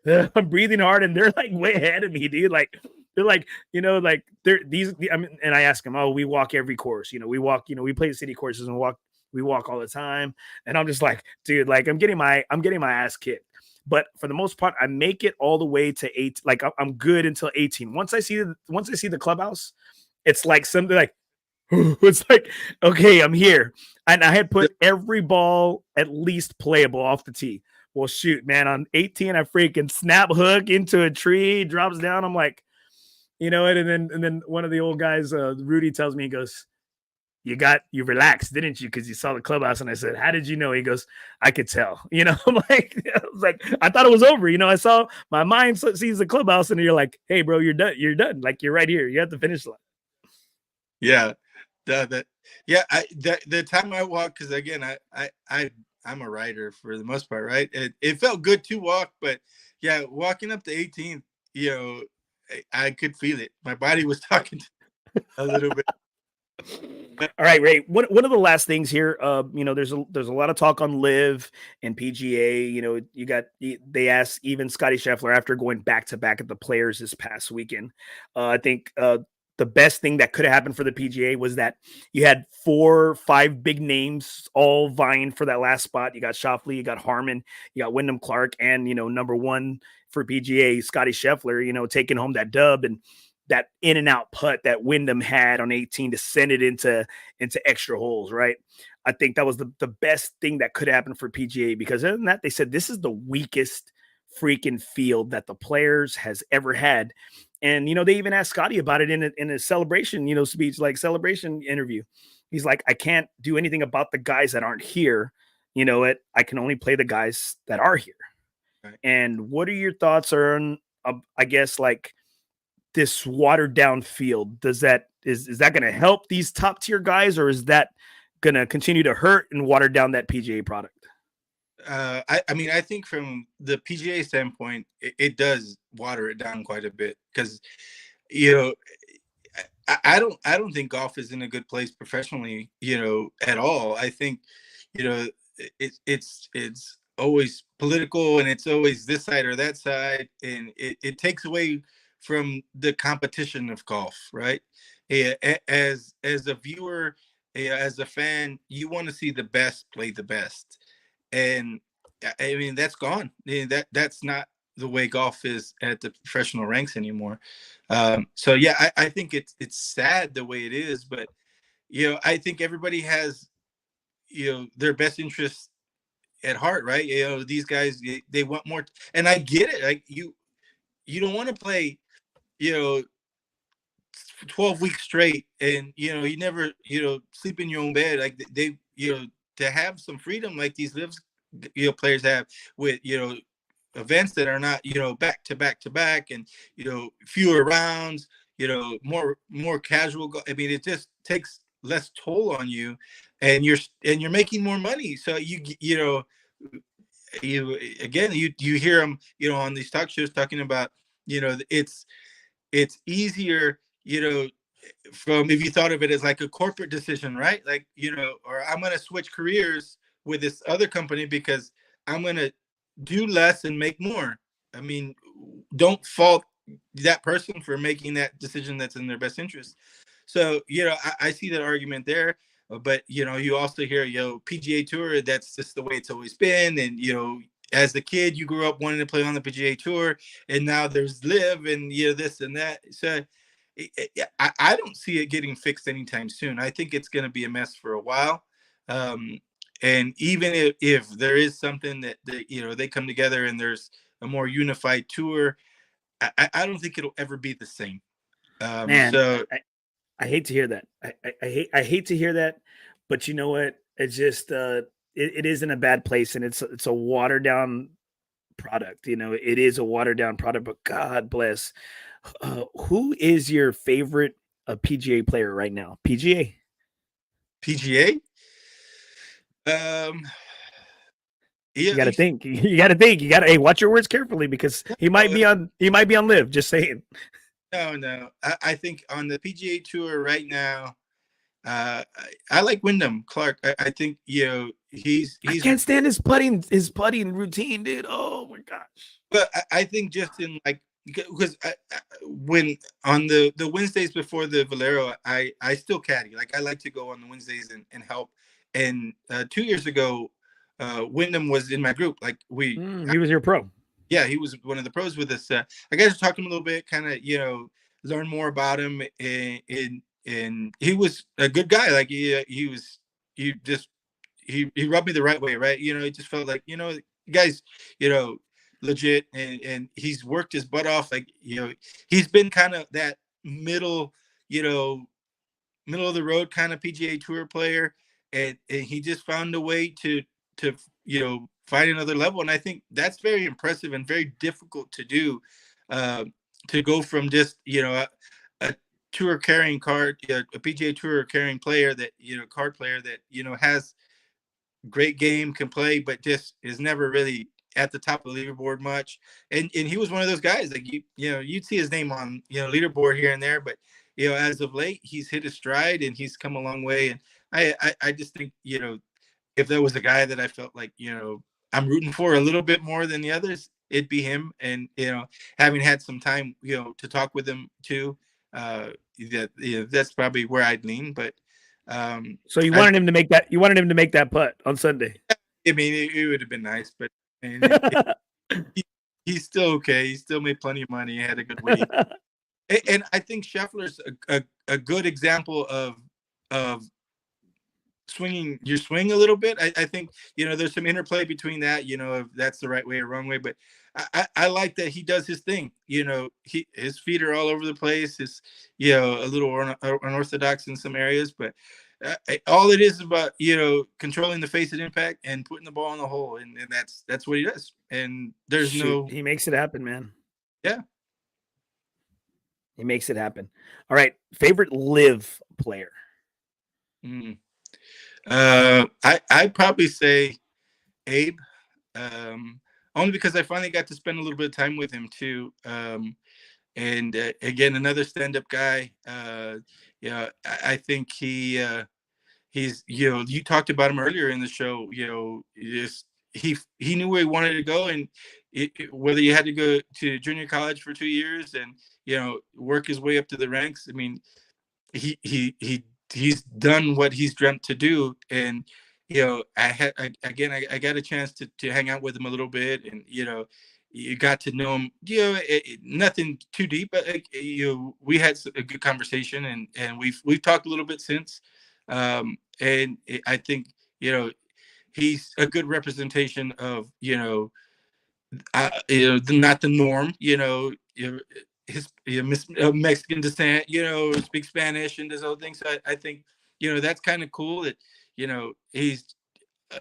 A: I'm breathing hard, and they're like way ahead of me, dude. Like, they're like, like they're these. I mean, and I ask them, oh, we walk every course. We walk. We play the city courses and we walk all the time. And I'm just like, dude, like I'm getting my ass kicked. But for the most part, I make it all the way to 8. Like I'm good until 18. Once I see the clubhouse, it's like something like. It's like, okay, I'm here. And I had put every ball at least playable off the tee. Well, shoot, man, on 18, I freaking snap hook into a tree, drops down. I'm like, and then one of the old guys, Rudy, tells me, he goes, you relaxed, didn't you? Because you saw the clubhouse. And I said, how did you know? He goes, I could tell. I'm like, I was like, I thought it was over. I saw my mind sees the clubhouse, and you're like, hey, bro, you're done. You're done. Like, you're right here. You're at the finish line.
B: Yeah. The time I walked, because again, I'm a rider for the most part, right? It felt good to walk, but yeah, walking up to 18, I could feel it. My body was talking a little bit.
A: All right, Ray. One of the last things here, there's a lot of talk on Live and PGA. They asked even Scotty Scheffler after going back to back at the Players this past weekend. I think the best thing that could have happened for the PGA was that you had 4 or 5 big names all vying for that last spot. You got Schauffele, you got Harman, you got Wyndham Clark, and number 1 for PGA, Scotty Scheffler, taking home that dub, and that in and out putt that Wyndham had on 18 to send it into extra holes, right? I think that was the best thing that could happen for PGA, because other than that, they said this is the weakest freaking field that the Players has ever had. And, they even asked Scotty about it in a celebration, speech, like celebration interview. He's like, I can't do anything about the guys that aren't here. I can only play the guys that are here. Right. And what are your thoughts on, I guess, like this watered down field? Is that going to help these top tier guys, or is that going to continue to hurt and water down that PGA product?
B: I mean, I think from the PGA standpoint, it does water it down quite a bit, because, I don't think golf is in a good place professionally, at all. I think, it's always political, and it's always this side or that side, and it takes away from the competition of golf, right? As a viewer, as a fan, you want to see the best play the best. And I mean, that's gone. That's not the way golf is at the professional ranks anymore. So yeah, I think it's sad the way it is, but I think everybody has their best interests at heart, right? These guys, they want more, and I get it. Like you don't want to play 12 weeks straight, and you never sleep in your own bed. Like they to have some freedom like these lives players have, with events that are not back to back to back, and fewer rounds, more casual. I mean, it just takes less toll on you, and you're making more money. So you hear them on these talk shows talking about it's easier from, if you thought of it as like a corporate decision, right? Like, or I'm going to switch careers with this other company because I'm going to do less and make more. I mean, don't fault that person for making that decision that's in their best interest. So, I see that argument there. But, you also hear, PGA Tour, that's just the way it's always been. And, as a kid, you grew up wanting to play on the PGA Tour, and now there's live and, this and that. So I don't see it getting fixed anytime soon. I think it's going to be a mess for a while. And even if there is something that, they come together and there's a more unified tour, I don't think it'll ever be the same.
A: Man,
B: So
A: I hate to hear that. I hate to hear that, but you know what? It's just it is in a bad place, and it's a watered down product. It is a watered down product. But God bless. Who is your favorite PGA player right now? PGA.
B: Um,
A: You got to think. You got to think. You got to hey, watch your words carefully because he might be on live. Just saying.
B: No. I think on the PGA Tour right now, I like Wyndham Clark. I think he's.
A: I can't stand his putting routine, dude. Oh my gosh.
B: But I think just in like, because when on the Wednesdays before the Valero, I still caddy. Like, I like to go on the Wednesdays and help. And 2 years ago, Wyndham was in my group. Like
A: he was your pro.
B: Yeah, he was one of the pros with us. I got to talk to him a little bit, kind of, learn more about him, and he was a good guy. Like he rubbed me the right way, right? He just felt like, the guy's, legit, and he's worked his butt off. Like, he's been kind of that middle of the road kind of PGA Tour player, and he just found a way to find another level. And I think that's very impressive and very difficult to do, to go from just a tour carrying card, a PGA Tour carrying player that card player that has great game, can play, but just is never really at the top of the leaderboard much. And he was one of those guys, like you'd see his name on leaderboard here and there, but as of late he's hit his stride and he's come a long way. And I just think if there was a guy that I felt like I'm rooting for a little bit more than the others, it'd be him. And having had some time to talk with him too, that's probably where I'd lean. But
A: so you wanted him to make that. You wanted him to make that putt on Sunday.
B: I mean, it would have been nice, but he's still okay. He still made plenty of money. He had a good week, and I think Scheffler's a good example of swinging your swing a little bit. I think there's some interplay between that. If that's the right way or wrong way, but I like that he does his thing. His feet are all over the place. It's a little unorthodox in some areas, but all it is about controlling the face of impact and putting the ball in the hole, and that's what he does. And there's
A: he makes it happen, man.
B: Yeah,
A: he makes it happen. All right, favorite live player.
B: I'd probably say Abe, only because I finally got to spend a little bit of time with him too. And again, another stand-up guy. I think he's you talked about him earlier in the show. He knew where he wanted to go, and whether he had to go to junior college for 2 years and work his way up to the ranks. I mean, he's done what he's dreamt to do. And I got a chance to hang out with him a little bit, and you got to know him. Nothing too deep, but we had a good conversation, and we've talked a little bit since. And I think he's a good representation of not the norm. His Mexican descent, speaks Spanish and this whole thing. So I think that's kind of cool that he's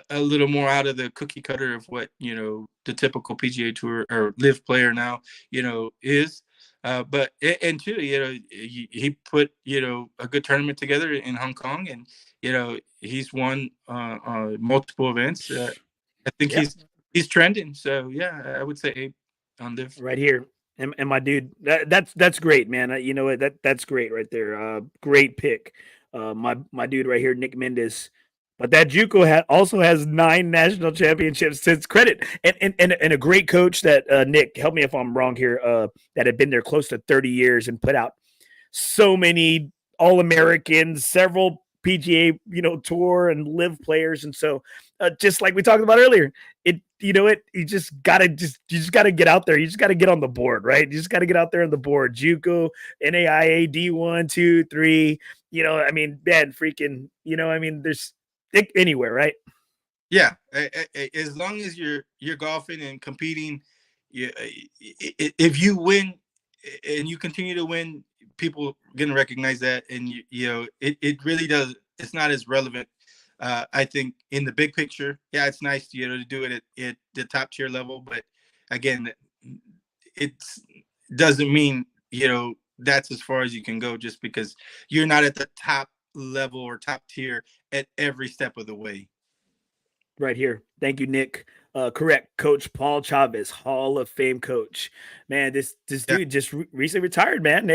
B: a little more out of the cookie cutter of what the typical PGA Tour or live player now is. But and too, he put a good tournament together in Hong Kong, and he's won multiple events. I think he's trending. So yeah, I would say Abe on live
A: right here. And my dude, that's great, man. You know what? That's great right there. Great pick. My dude right here, Nick Mendes. But that JUCO also has 9 national championships since credit, and a great coach that Nick. Help me if I'm wrong here. That had been there close to 30 years and put out so many All Americans, several PGA, tour and live players, and so just like we talked about earlier, you just gotta get out there. You just gotta get on the board, right? You just gotta get out there on the board. JUCO, NAIA, D1, 2, 3. Man, freaking, there's anywhere, right?
B: Yeah, as long as you're golfing and competing, if you win and you continue to win, people gonna recognize that, and it really does. It's not as relevant, I think, in the big picture. Yeah, it's nice to do it at the top tier level, but again, it doesn't mean that's as far as you can go, just because you're not at the top level or top tier at every step of the way.
A: Right here. Thank you, Nick. Correct. Coach Paul Chavez, Hall of Fame coach. Man, this dude just recently retired, man.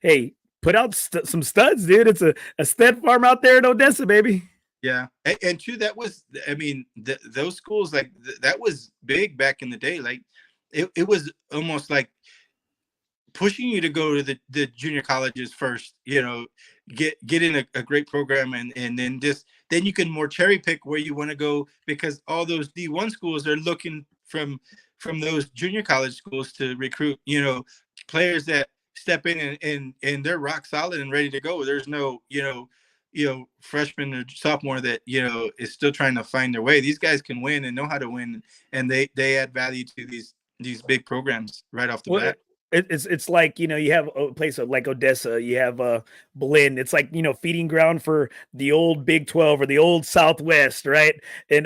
A: Hey, put out some studs, dude. It's a stud farm out there in Odessa, baby.
B: Yeah. And too, that was, those schools, like, that was big back in the day. Like, it was almost like pushing you to go to the junior colleges first, get in a great program, and then you can more cherry pick where you want to go, because all those D1 schools are looking from those junior college schools to recruit, players that step in and they're rock solid and ready to go. There's no, freshman or sophomore that, is still trying to find their way. These guys can win and know how to win, and they add value to these big programs right off the bat.
A: It's like, you have a place like Odessa, you have Blinn. It's like, feeding ground for the old Big 12 or the old Southwest, right?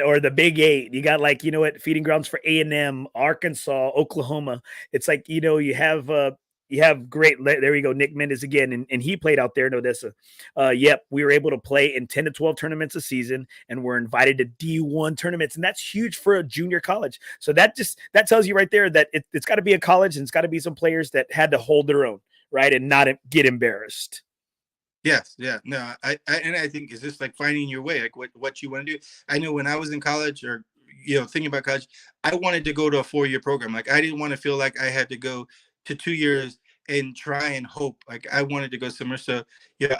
A: Or the Big 8. You got, like, feeding grounds for A&M, Arkansas, Oklahoma. It's like, you have great, there you go, Nick Mendes again, and he played out there in Odessa. Yep, we were able to play in 10 to 12 tournaments a season, and we're invited to D1 tournaments, and that's huge for a junior college. So that tells you right there that it's got to be a college, and it's got to be some players that had to hold their own, right, and not get embarrassed.
B: Yes, yeah, no, I think it's just like finding your way, like what you want to do. I know when I was in college, or thinking about college, I wanted to go to a 4-year program. Like, I didn't want to feel like I had to go to 2 years and try and hope. Like, I wanted to go somewhere. So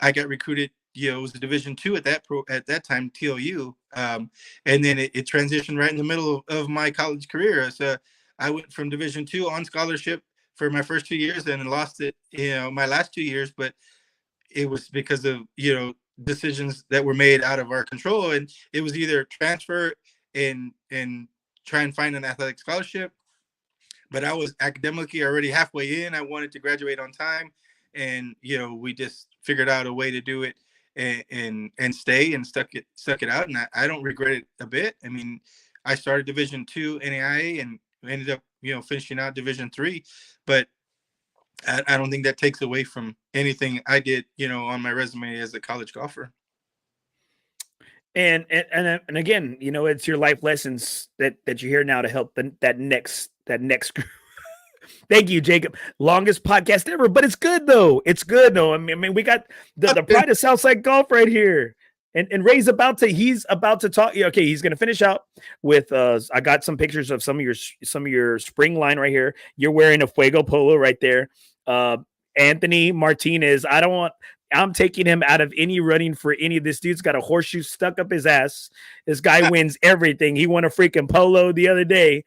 B: I got recruited. It was a Division II at that time, TOU, and then it transitioned right in the middle of my college career. So I went from Division II on scholarship for my first 2 years, and lost it my last 2 years. But it was because of decisions that were made out of our control, and it was either transfer and try and find an athletic scholarship. But I was academically already halfway in. I wanted to graduate on time, and we just figured out a way to do it and stay and stuck it out. And I don't regret it a bit. I mean, I started Division II NAIA and ended up finishing out Division III, but I don't think that takes away from anything I did on my resume as a college golfer.
A: And again, it's your life lessons that you hear now to help that next group. Thank you, Jacob. Longest podcast ever, but it's good though. I mean, we got the pride of Southside Golf right here. And Ray's he's about to talk. Okay, he's going to finish out with I got some pictures of some of your spring line right here. You're wearing a Fuego polo right there. Anthony Martinez, I'm taking him out of any running for any of this. Dude's got a horseshoe stuck up his ass. This guy wins everything. He won a freaking polo the other day.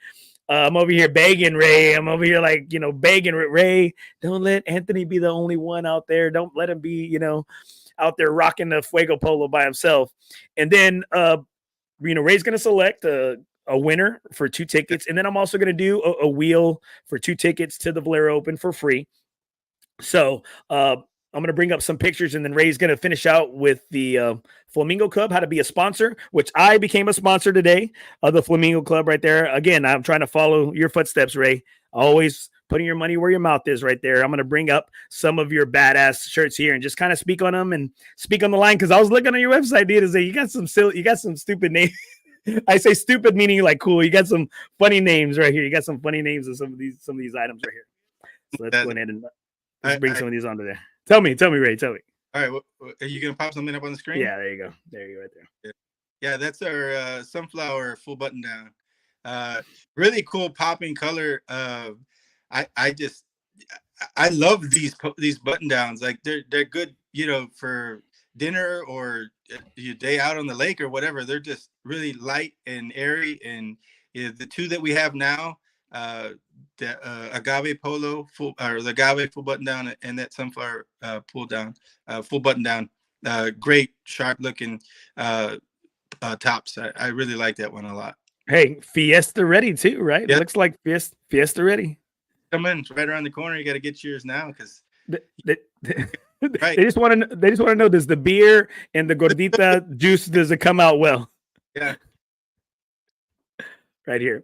A: I'm over here begging Ray. I'm over here like, begging Ray. Don't let Anthony be the only one out there. Don't let him be, out there rocking the Fuego polo by himself. And then, Ray's going to select a winner for 2 tickets. And then I'm also going to do a wheel for 2 tickets to the Valero Open for free. So, I'm going to bring up some pictures, and then Ray's going to finish out with the Flamingo Club, how to be a sponsor, which I became a sponsor today of the Flamingo Club right there. Again, I'm trying to follow your footsteps, Ray. Always putting your money where your mouth is right there. I'm going to bring up some of your badass shirts here and just kind of speak on them and speak on the line, because I was looking on your website, dude, and say you got some stupid names. I say stupid meaning like cool. You got some funny names right here. You got some funny names of some of these items right here. So let's go ahead and let's
B: I,
A: bring
B: I,
A: some of these onto there. Tell me, Ray, tell me.
B: all right, are you gonna pop something up on the screen?
A: Yeah, there you go. There you go, right there.
B: Yeah, that's our sunflower full button down. Really cool popping color. I just I love these button downs. Like they're good, for dinner or your day out on the lake or whatever. They're just really light and airy. And the two that we have now, the agave polo full, or the agave full button down, and that sunflower pull down, full button down. Great sharp looking tops. I really like that one a lot.
A: Hey, Fiesta ready too, right?
B: Yeah.
A: It looks like Fiesta ready.
B: Come in, it's right around the corner. You got to get yours now because
A: They just want to know, does the beer and the gordita juice, does it come out well?
B: Yeah.
A: Right here.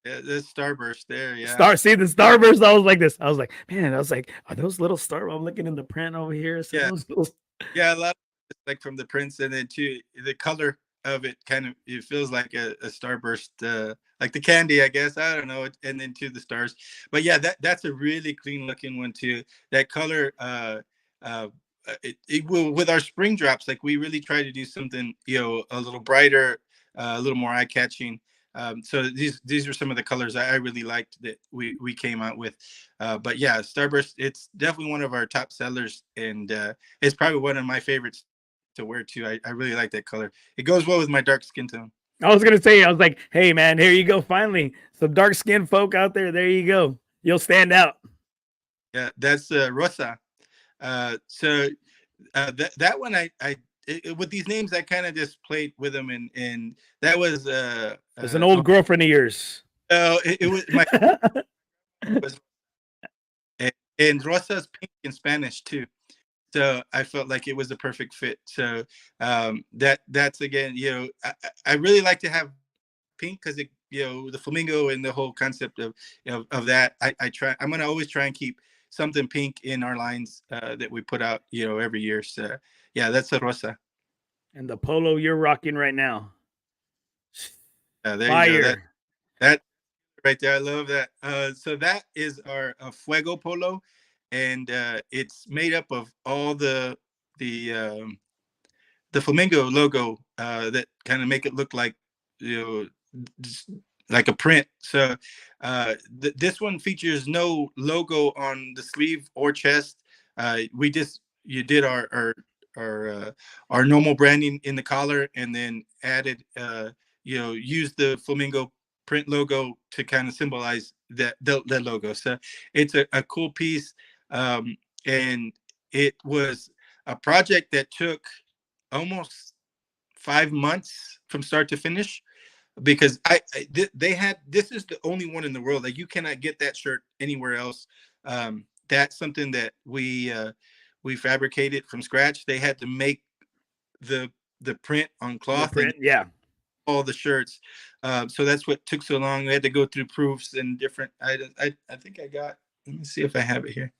B: Yeah, this Starburst there. Yeah.
A: See the Starburst. I was like this. I was like, man. I was like, are those little Star? I'm looking in the print over here. So
B: Yeah.
A: Little...
B: Yeah, a lot of like from the prints, and then too the color of it it feels like a Starburst, like the candy, I guess. I don't know. And then to the stars. But yeah, that's a really clean looking one too. That color, it will, with our spring drops, like we really try to do something, a little brighter, a little more eye catching. So these are some of the colors I really liked that we came out with. But yeah, Starburst, it's definitely one of our top sellers, and it's probably one of my favorites to wear too. I really like that color. It goes well with my dark skin tone.
A: I was gonna say, I was like, hey man, here you go. Finally, some dark skinned folk out there. There you go. You'll stand out.
B: Yeah, that's Rosa. So that one with these names, I kind of just played with them, and that was
A: it's an old girlfriend of yours.
B: It was my and Rosa's pink in Spanish too. So I felt like it was a perfect fit. So that's again, I really like to have pink because the flamingo and the whole concept of that. I'm gonna always try and keep something pink in our lines that we put out, every year. So yeah, that's a Rosa.
A: And the polo you're rocking right now.
B: There
A: Fire.
B: You go. That right there, I love that. So that is our Fuego polo, and it's made up of all the flamingo logo that kind of make it look like like a print. So this one features no logo on the sleeve or chest. You did our normal branding in the collar, and then added used the flamingo print logo to kind of symbolize that logo. So it's a cool piece, and it was a project that took almost 5 months from start to finish, because they had, this is the only one in the world, like you cannot get that shirt anywhere else. That's something that we fabricated from scratch. They had to make the print on cloth,
A: print, and
B: all the shirts. So that's what took so long. We had to go through proofs and different items. I think I got, let me see if I have it here.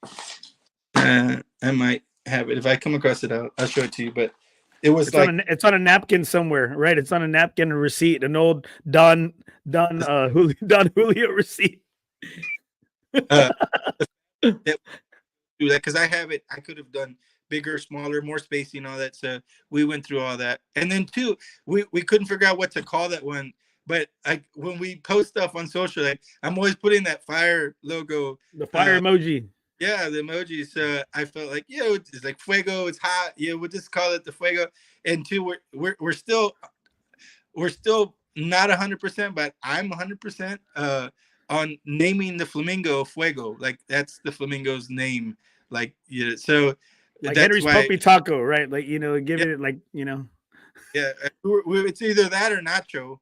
B: I might have it. If I come across it, I'll show it to you. But it was
A: it's on a napkin somewhere, right? It's on a napkin, a receipt, an old Don Julio receipt.
B: Because I have it. I could have done bigger, smaller, more spacing, all that. So we went through all that. And then too, we couldn't figure out what to call that one. But when we post stuff on social, I'm always putting that fire logo,
A: the fire emoji.
B: Yeah, the emoji. So I felt like, it's like fuego. It's hot. Yeah, we'll just call it the fuego. And two, we're still not 100%, but I'm 100% on naming the flamingo Fuego. Like that's the flamingo's name. Like so
A: like
B: that's
A: Henry's
B: why,
A: Puppy Taco, right? Like give it like
B: Yeah, it's either that or Nacho.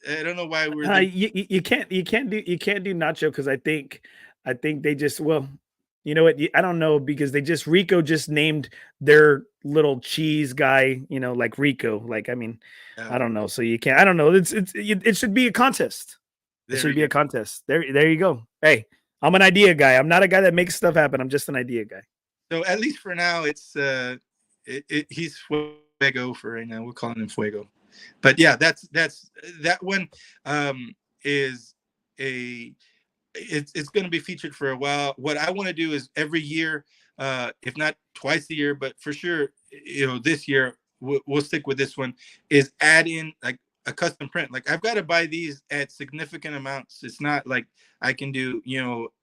B: I don't know why we're.
A: You can't do Nacho, because I think they just, well, you know what? I don't know, because Rico just named their little cheese guy, like Rico. Like, I mean, I don't know. So you can't. I don't know. It should be a contest. It should be a contest. There you go. Hey, I'm an idea guy. I'm not a guy that makes stuff happen. I'm just an idea guy.
B: So at least for now, it's he's Fuego for right now. We're calling him Fuego. But yeah, that one is it's going to be featured for a while. What I want to do is every year, if not twice a year, but for sure, this year we'll stick with this one, is add in like a custom print. Like I've got to buy these at significant amounts. It's not like I can do,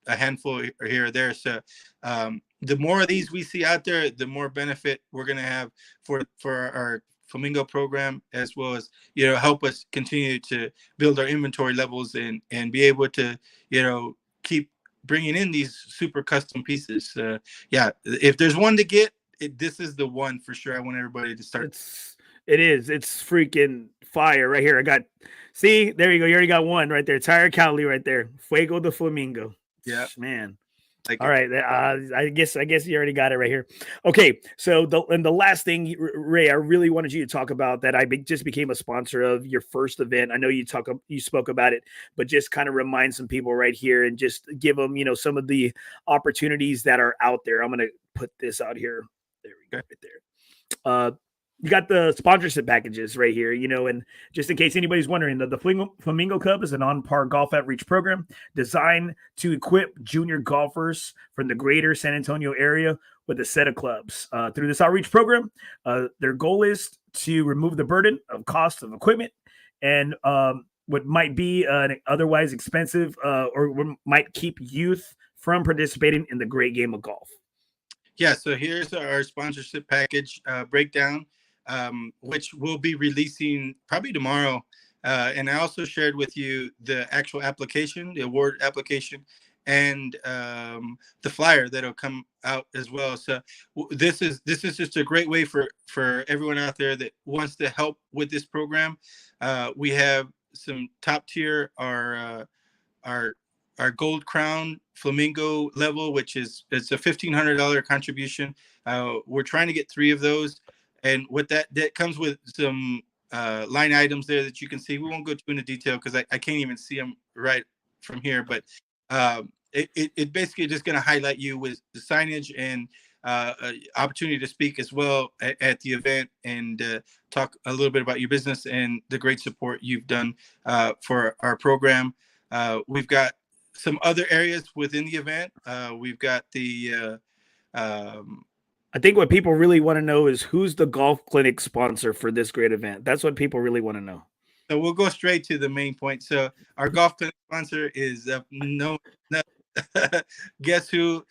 B: a handful here or there. So the more of these we see out there, the more benefit we're going to have for our Flamingo program, as well as, help us continue to build our inventory levels and be able to, keep bringing in these super custom pieces. Yeah, if there's one to get, this is the one for sure. I want everybody to start.
A: It's freaking fire right here. See, there you go. You already got one right there. Tire Cowley right there. Fuego de Flamingo.
B: Yeah,
A: man. All right, I guess you already got it right here. Okay, so the last thing, Ray, I really wanted you to talk about that just became a sponsor of your first event. I know you spoke about it, but just kind of remind some people right here and just give them, some of the opportunities that are out there. I'm gonna put this out here. There we go, right there. You got the sponsorship packages right here, and just in case anybody's wondering, the Flamingo Club is an On Par Golf Outreach program designed to equip junior golfers from the greater San Antonio area with a set of clubs. Through this outreach program, their goal is to remove the burden of cost of equipment and what might be an otherwise expensive or might keep youth from participating in the great game of golf.
B: Yeah, so here's our sponsorship package breakdown. Which we'll be releasing probably tomorrow. And I also shared with you the actual application, the award application, and the flyer that'll come out as well. So this is just a great way for everyone out there that wants to help with this program. We have some top tier, our Gold Crown Flamingo level, which it's a $1,500 contribution. We're trying to get 3 of those. And what that comes with some line items there that you can see. We won't go too into detail because I can't even see them right from here. But it basically just going to highlight you with the signage and opportunity to speak as well at the event and talk a little bit about your business and the great support you've done for our program. We've got some other areas within the event. We've got the
A: I think what people really want to know is who's the golf clinic sponsor for this great event. That's what people really want to know.
B: So we'll go straight to the main point. So our golf clinic sponsor is guess who?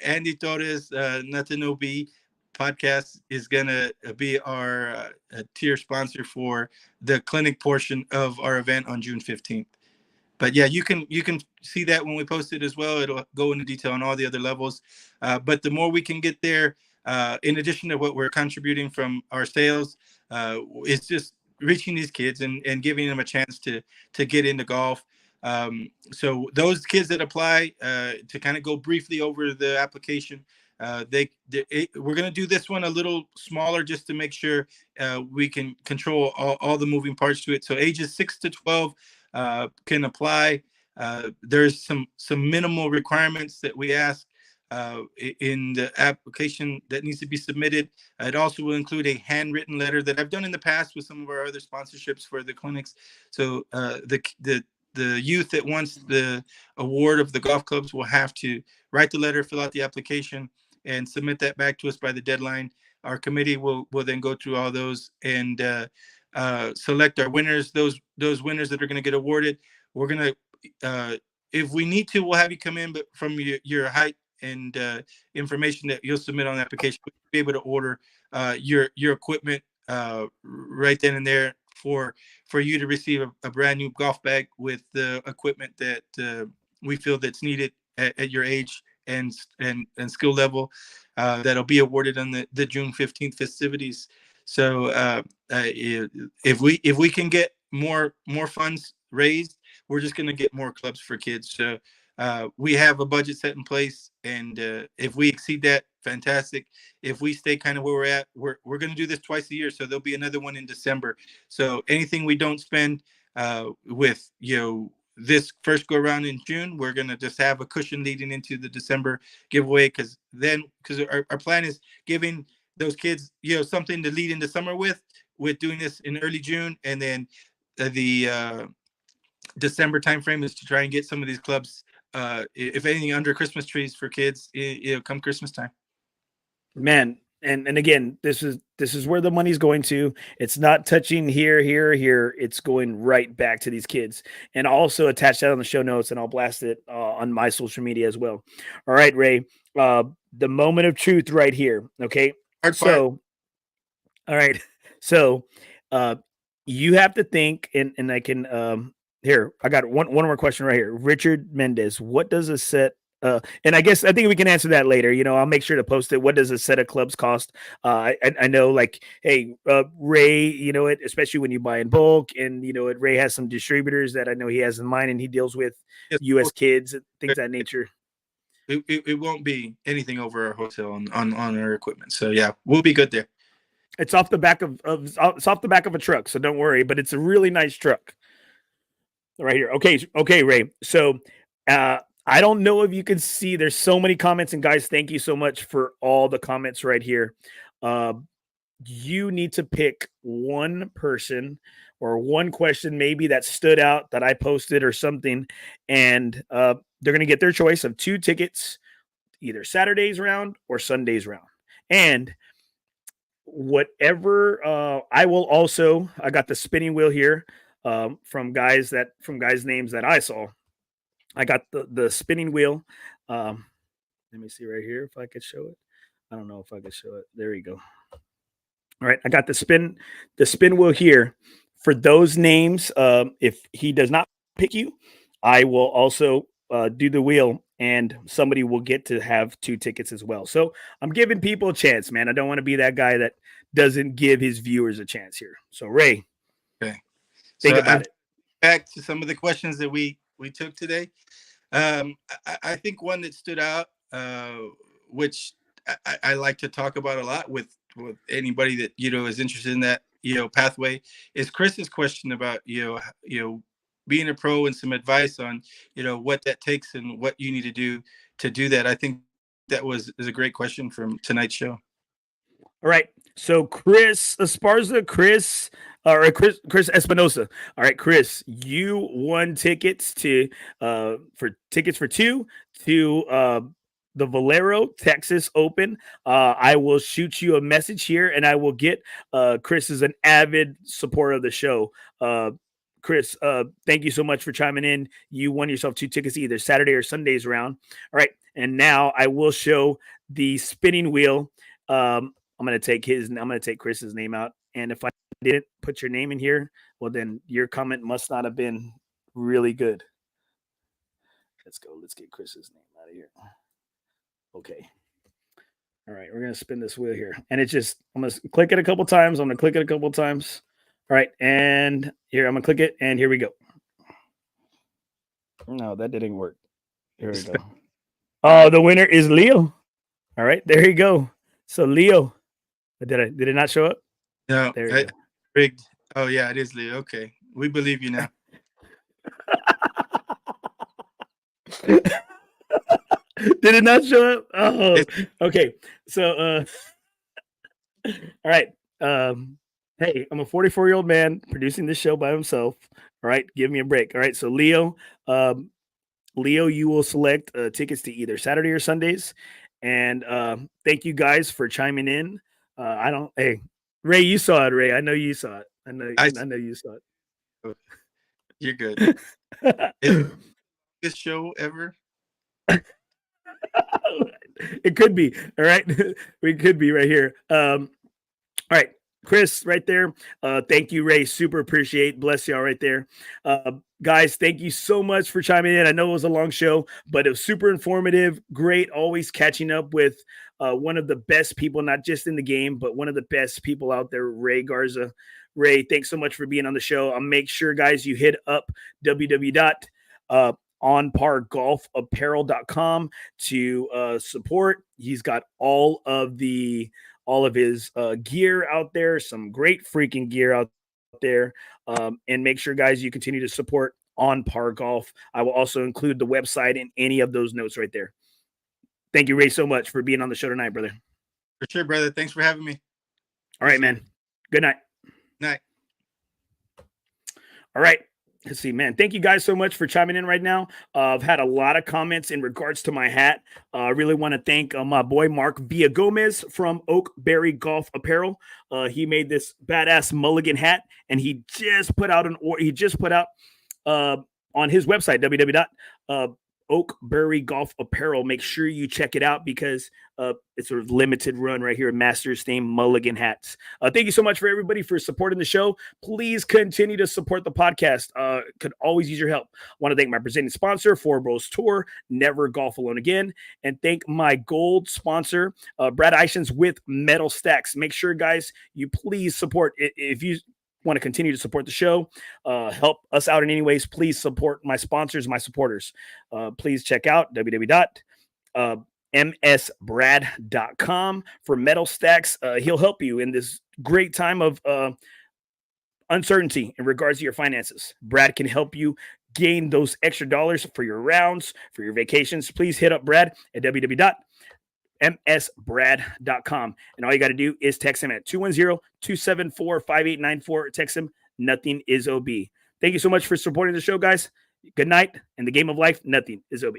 B: Andy Torres, Nothing OB podcast is gonna be our tier sponsor for the clinic portion of our event on June 15th. But yeah, you can see that when we post it as well. It'll go into detail on all the other levels. But the more we can get there, in addition to what we're contributing from our sales, it's just reaching these kids and giving them a chance to get into golf. So those kids that apply, to kind of go briefly over the application, we're going to do this one a little smaller just to make sure we can control all the moving parts to it. So ages 6 to 12 can apply. There's some minimal requirements that we ask in the application that needs to be submitted. It also will include a handwritten letter that I've done in the past with some of our other sponsorships for the clinics. So the youth that wants the award of the golf clubs will have to write the letter, fill out the application, and submit that back to us by the deadline. Our committee will then go through all those and select our winners. Those winners that are going to get awarded, we're going to, if we need to, we'll have you come in, but from your height and information that you'll submit on the application, we'll be able to order your equipment right then and there for you to receive a brand new golf bag with the equipment that we feel that's needed at your age and skill level. That'll be awarded on the June 15th festivities. So if we can get more funds raised, we're just going to get more clubs for kids. So we have a budget set in place, and if we exceed that, fantastic. If we stay kind of where we're at, we're going to do this twice a year, so there'll be another one in December. So anything we don't spend with this first go around in June, we're going to just have a cushion leading into the December giveaway, because our plan is giving those kids something to lead into summer with doing this in early June, and then the December timeframe is to try and get some of these clubs if anything, under Christmas trees for kids, come Christmas time.
A: Man, and again, this is where the money's going to. It's not touching here, here, here. It's going right back to these kids. And I'll also attach that on the show notes, and I'll blast it on my social media as well. All right, Ray. The moment of truth right here. Okay.
B: Hard part.
A: So, all right. So, you have to think, and I can here. I got one more question right here. Richard Mendez. What does a set? And I think we can answer that later. I'll make sure to post it. What does a set of clubs cost? I know, like, hey, Ray, especially when you buy in bulk, and Ray has some distributors that I know he has in mind, and he deals with U.S. kids and things of that nature.
B: It won't be anything over our wholesale on our equipment. So yeah, we'll be good there.
A: It's off the back of a truck, so don't worry. But it's a really nice truck right here. Okay, Ray. So I don't know if you can see. There's so many comments, and guys, thank you so much for all the comments right here. You need to pick one person or one question maybe that stood out that I posted or something, and they're going to get their choice of 2 tickets, either Saturday's round or Sunday's round. And whatever, I got the spinning wheel here from guys names that I saw. I got the spinning wheel. Let me see right here if I could show it. I don't know if I could show it. There you go. All right, I got the spin wheel here for those names. If he does not pick you, I will also do the wheel, and somebody will get to have 2 tickets as well. So I'm giving people a chance, man. I don't want to be that guy that doesn't give his viewers a chance here. So Ray,
B: okay,
A: think about it.
B: Back to some of the questions that we took today. I think one that stood out, which I like to talk about a lot with anybody that is interested in that pathway, is Chris's question about being a pro and some advice on what that takes and what you need to do that. I think that is a great question from tonight's show.
A: All right, so Chris Esparza, Chris Espinosa. All right, Chris, you won tickets for 2 to the Valero Texas Open. I will shoot you a message here, and I will get Chris is an avid supporter of the show. Chris, thank you so much for chiming in. You won yourself 2 tickets, either Saturday or Sunday's round. All right, and now I will show the spinning wheel. I'm going to take Chris's name out. And if I didn't put your name in here, well, then your comment must not have been really good. Let's go. Let's get Chris's name out of here. Okay. All right. We're going to spin this wheel here. And I'm going to click it a couple times. All right. And here, I'm going to click it. And here we go. No, that didn't work. Here we go. Oh, the winner is Leo. All right. There you go. So Leo. Did it not show up?
B: No, rigged. Oh yeah, it is Leo. Okay, we believe you now.
A: Did it not show up? Oh, okay. So, all right. Hey, I'm a 44-year-old man producing this show by himself. All right, give me a break. All right, so Leo, you will select tickets to either Saturday or Sundays, and thank you guys for chiming in. Hey, Ray, you saw it, Ray. I know you saw it. I know you saw it.
B: You're good. This show ever?
A: It could be. All right. We could be right here. All right. Chris, right there. Thank you, Ray. Super appreciate. Bless y'all right there. Guys, thank you so much for chiming in. I know it was a long show, but it was super informative. Great. Always catching up with one of the best people, not just in the game, but one of the best people out there, Ray Garza. Ray, thanks so much for being on the show. I'll make sure, guys, you hit up www.onpargolfapparel.com to support. He's got all of his gear out there, some great freaking gear out there. And make sure, guys, you continue to support On Par Golf. I will also include the website in any of those notes right there. Thank you, Ray, so much for being on the show tonight, brother.
B: For sure, brother. Thanks for having me.
A: All right, man. Good night.
B: Night.
A: All right. Let's see, man. Thank you guys so much for chiming in right now. I've had a lot of comments in regards to my hat. I really want to thank my boy Mark Villagomez from Oakberry Golf Apparel. He made this badass mulligan hat, and he just put out on his website www.oakberry Golf Apparel. Make sure you check it out because it's a limited run right here. Masters Name Mulligan hats. Thank you so much for everybody for supporting the show. Please continue to support the podcast. Could always use your help. Want to thank my presenting sponsor, FOREBROS Tour, Never Golf Alone Again, and thank my gold sponsor, Brad Ishins with Metal Stacks. Make sure, guys, you please support if you want to continue to support the show, help us out in any ways, please support my sponsors, my supporters. Please check out www.msbrad.com for Metal Stacks. He'll help you in this great time of uncertainty in regards to your finances. Brad can help you gain those extra dollars for your rounds, for your vacations. Please hit up Brad at www.msbrad.com. And all you got to do is text him at 210-274-5894. Text him, nothing is OB. Thank you so much for supporting the show, guys. Good night. In the game of life, nothing is OB.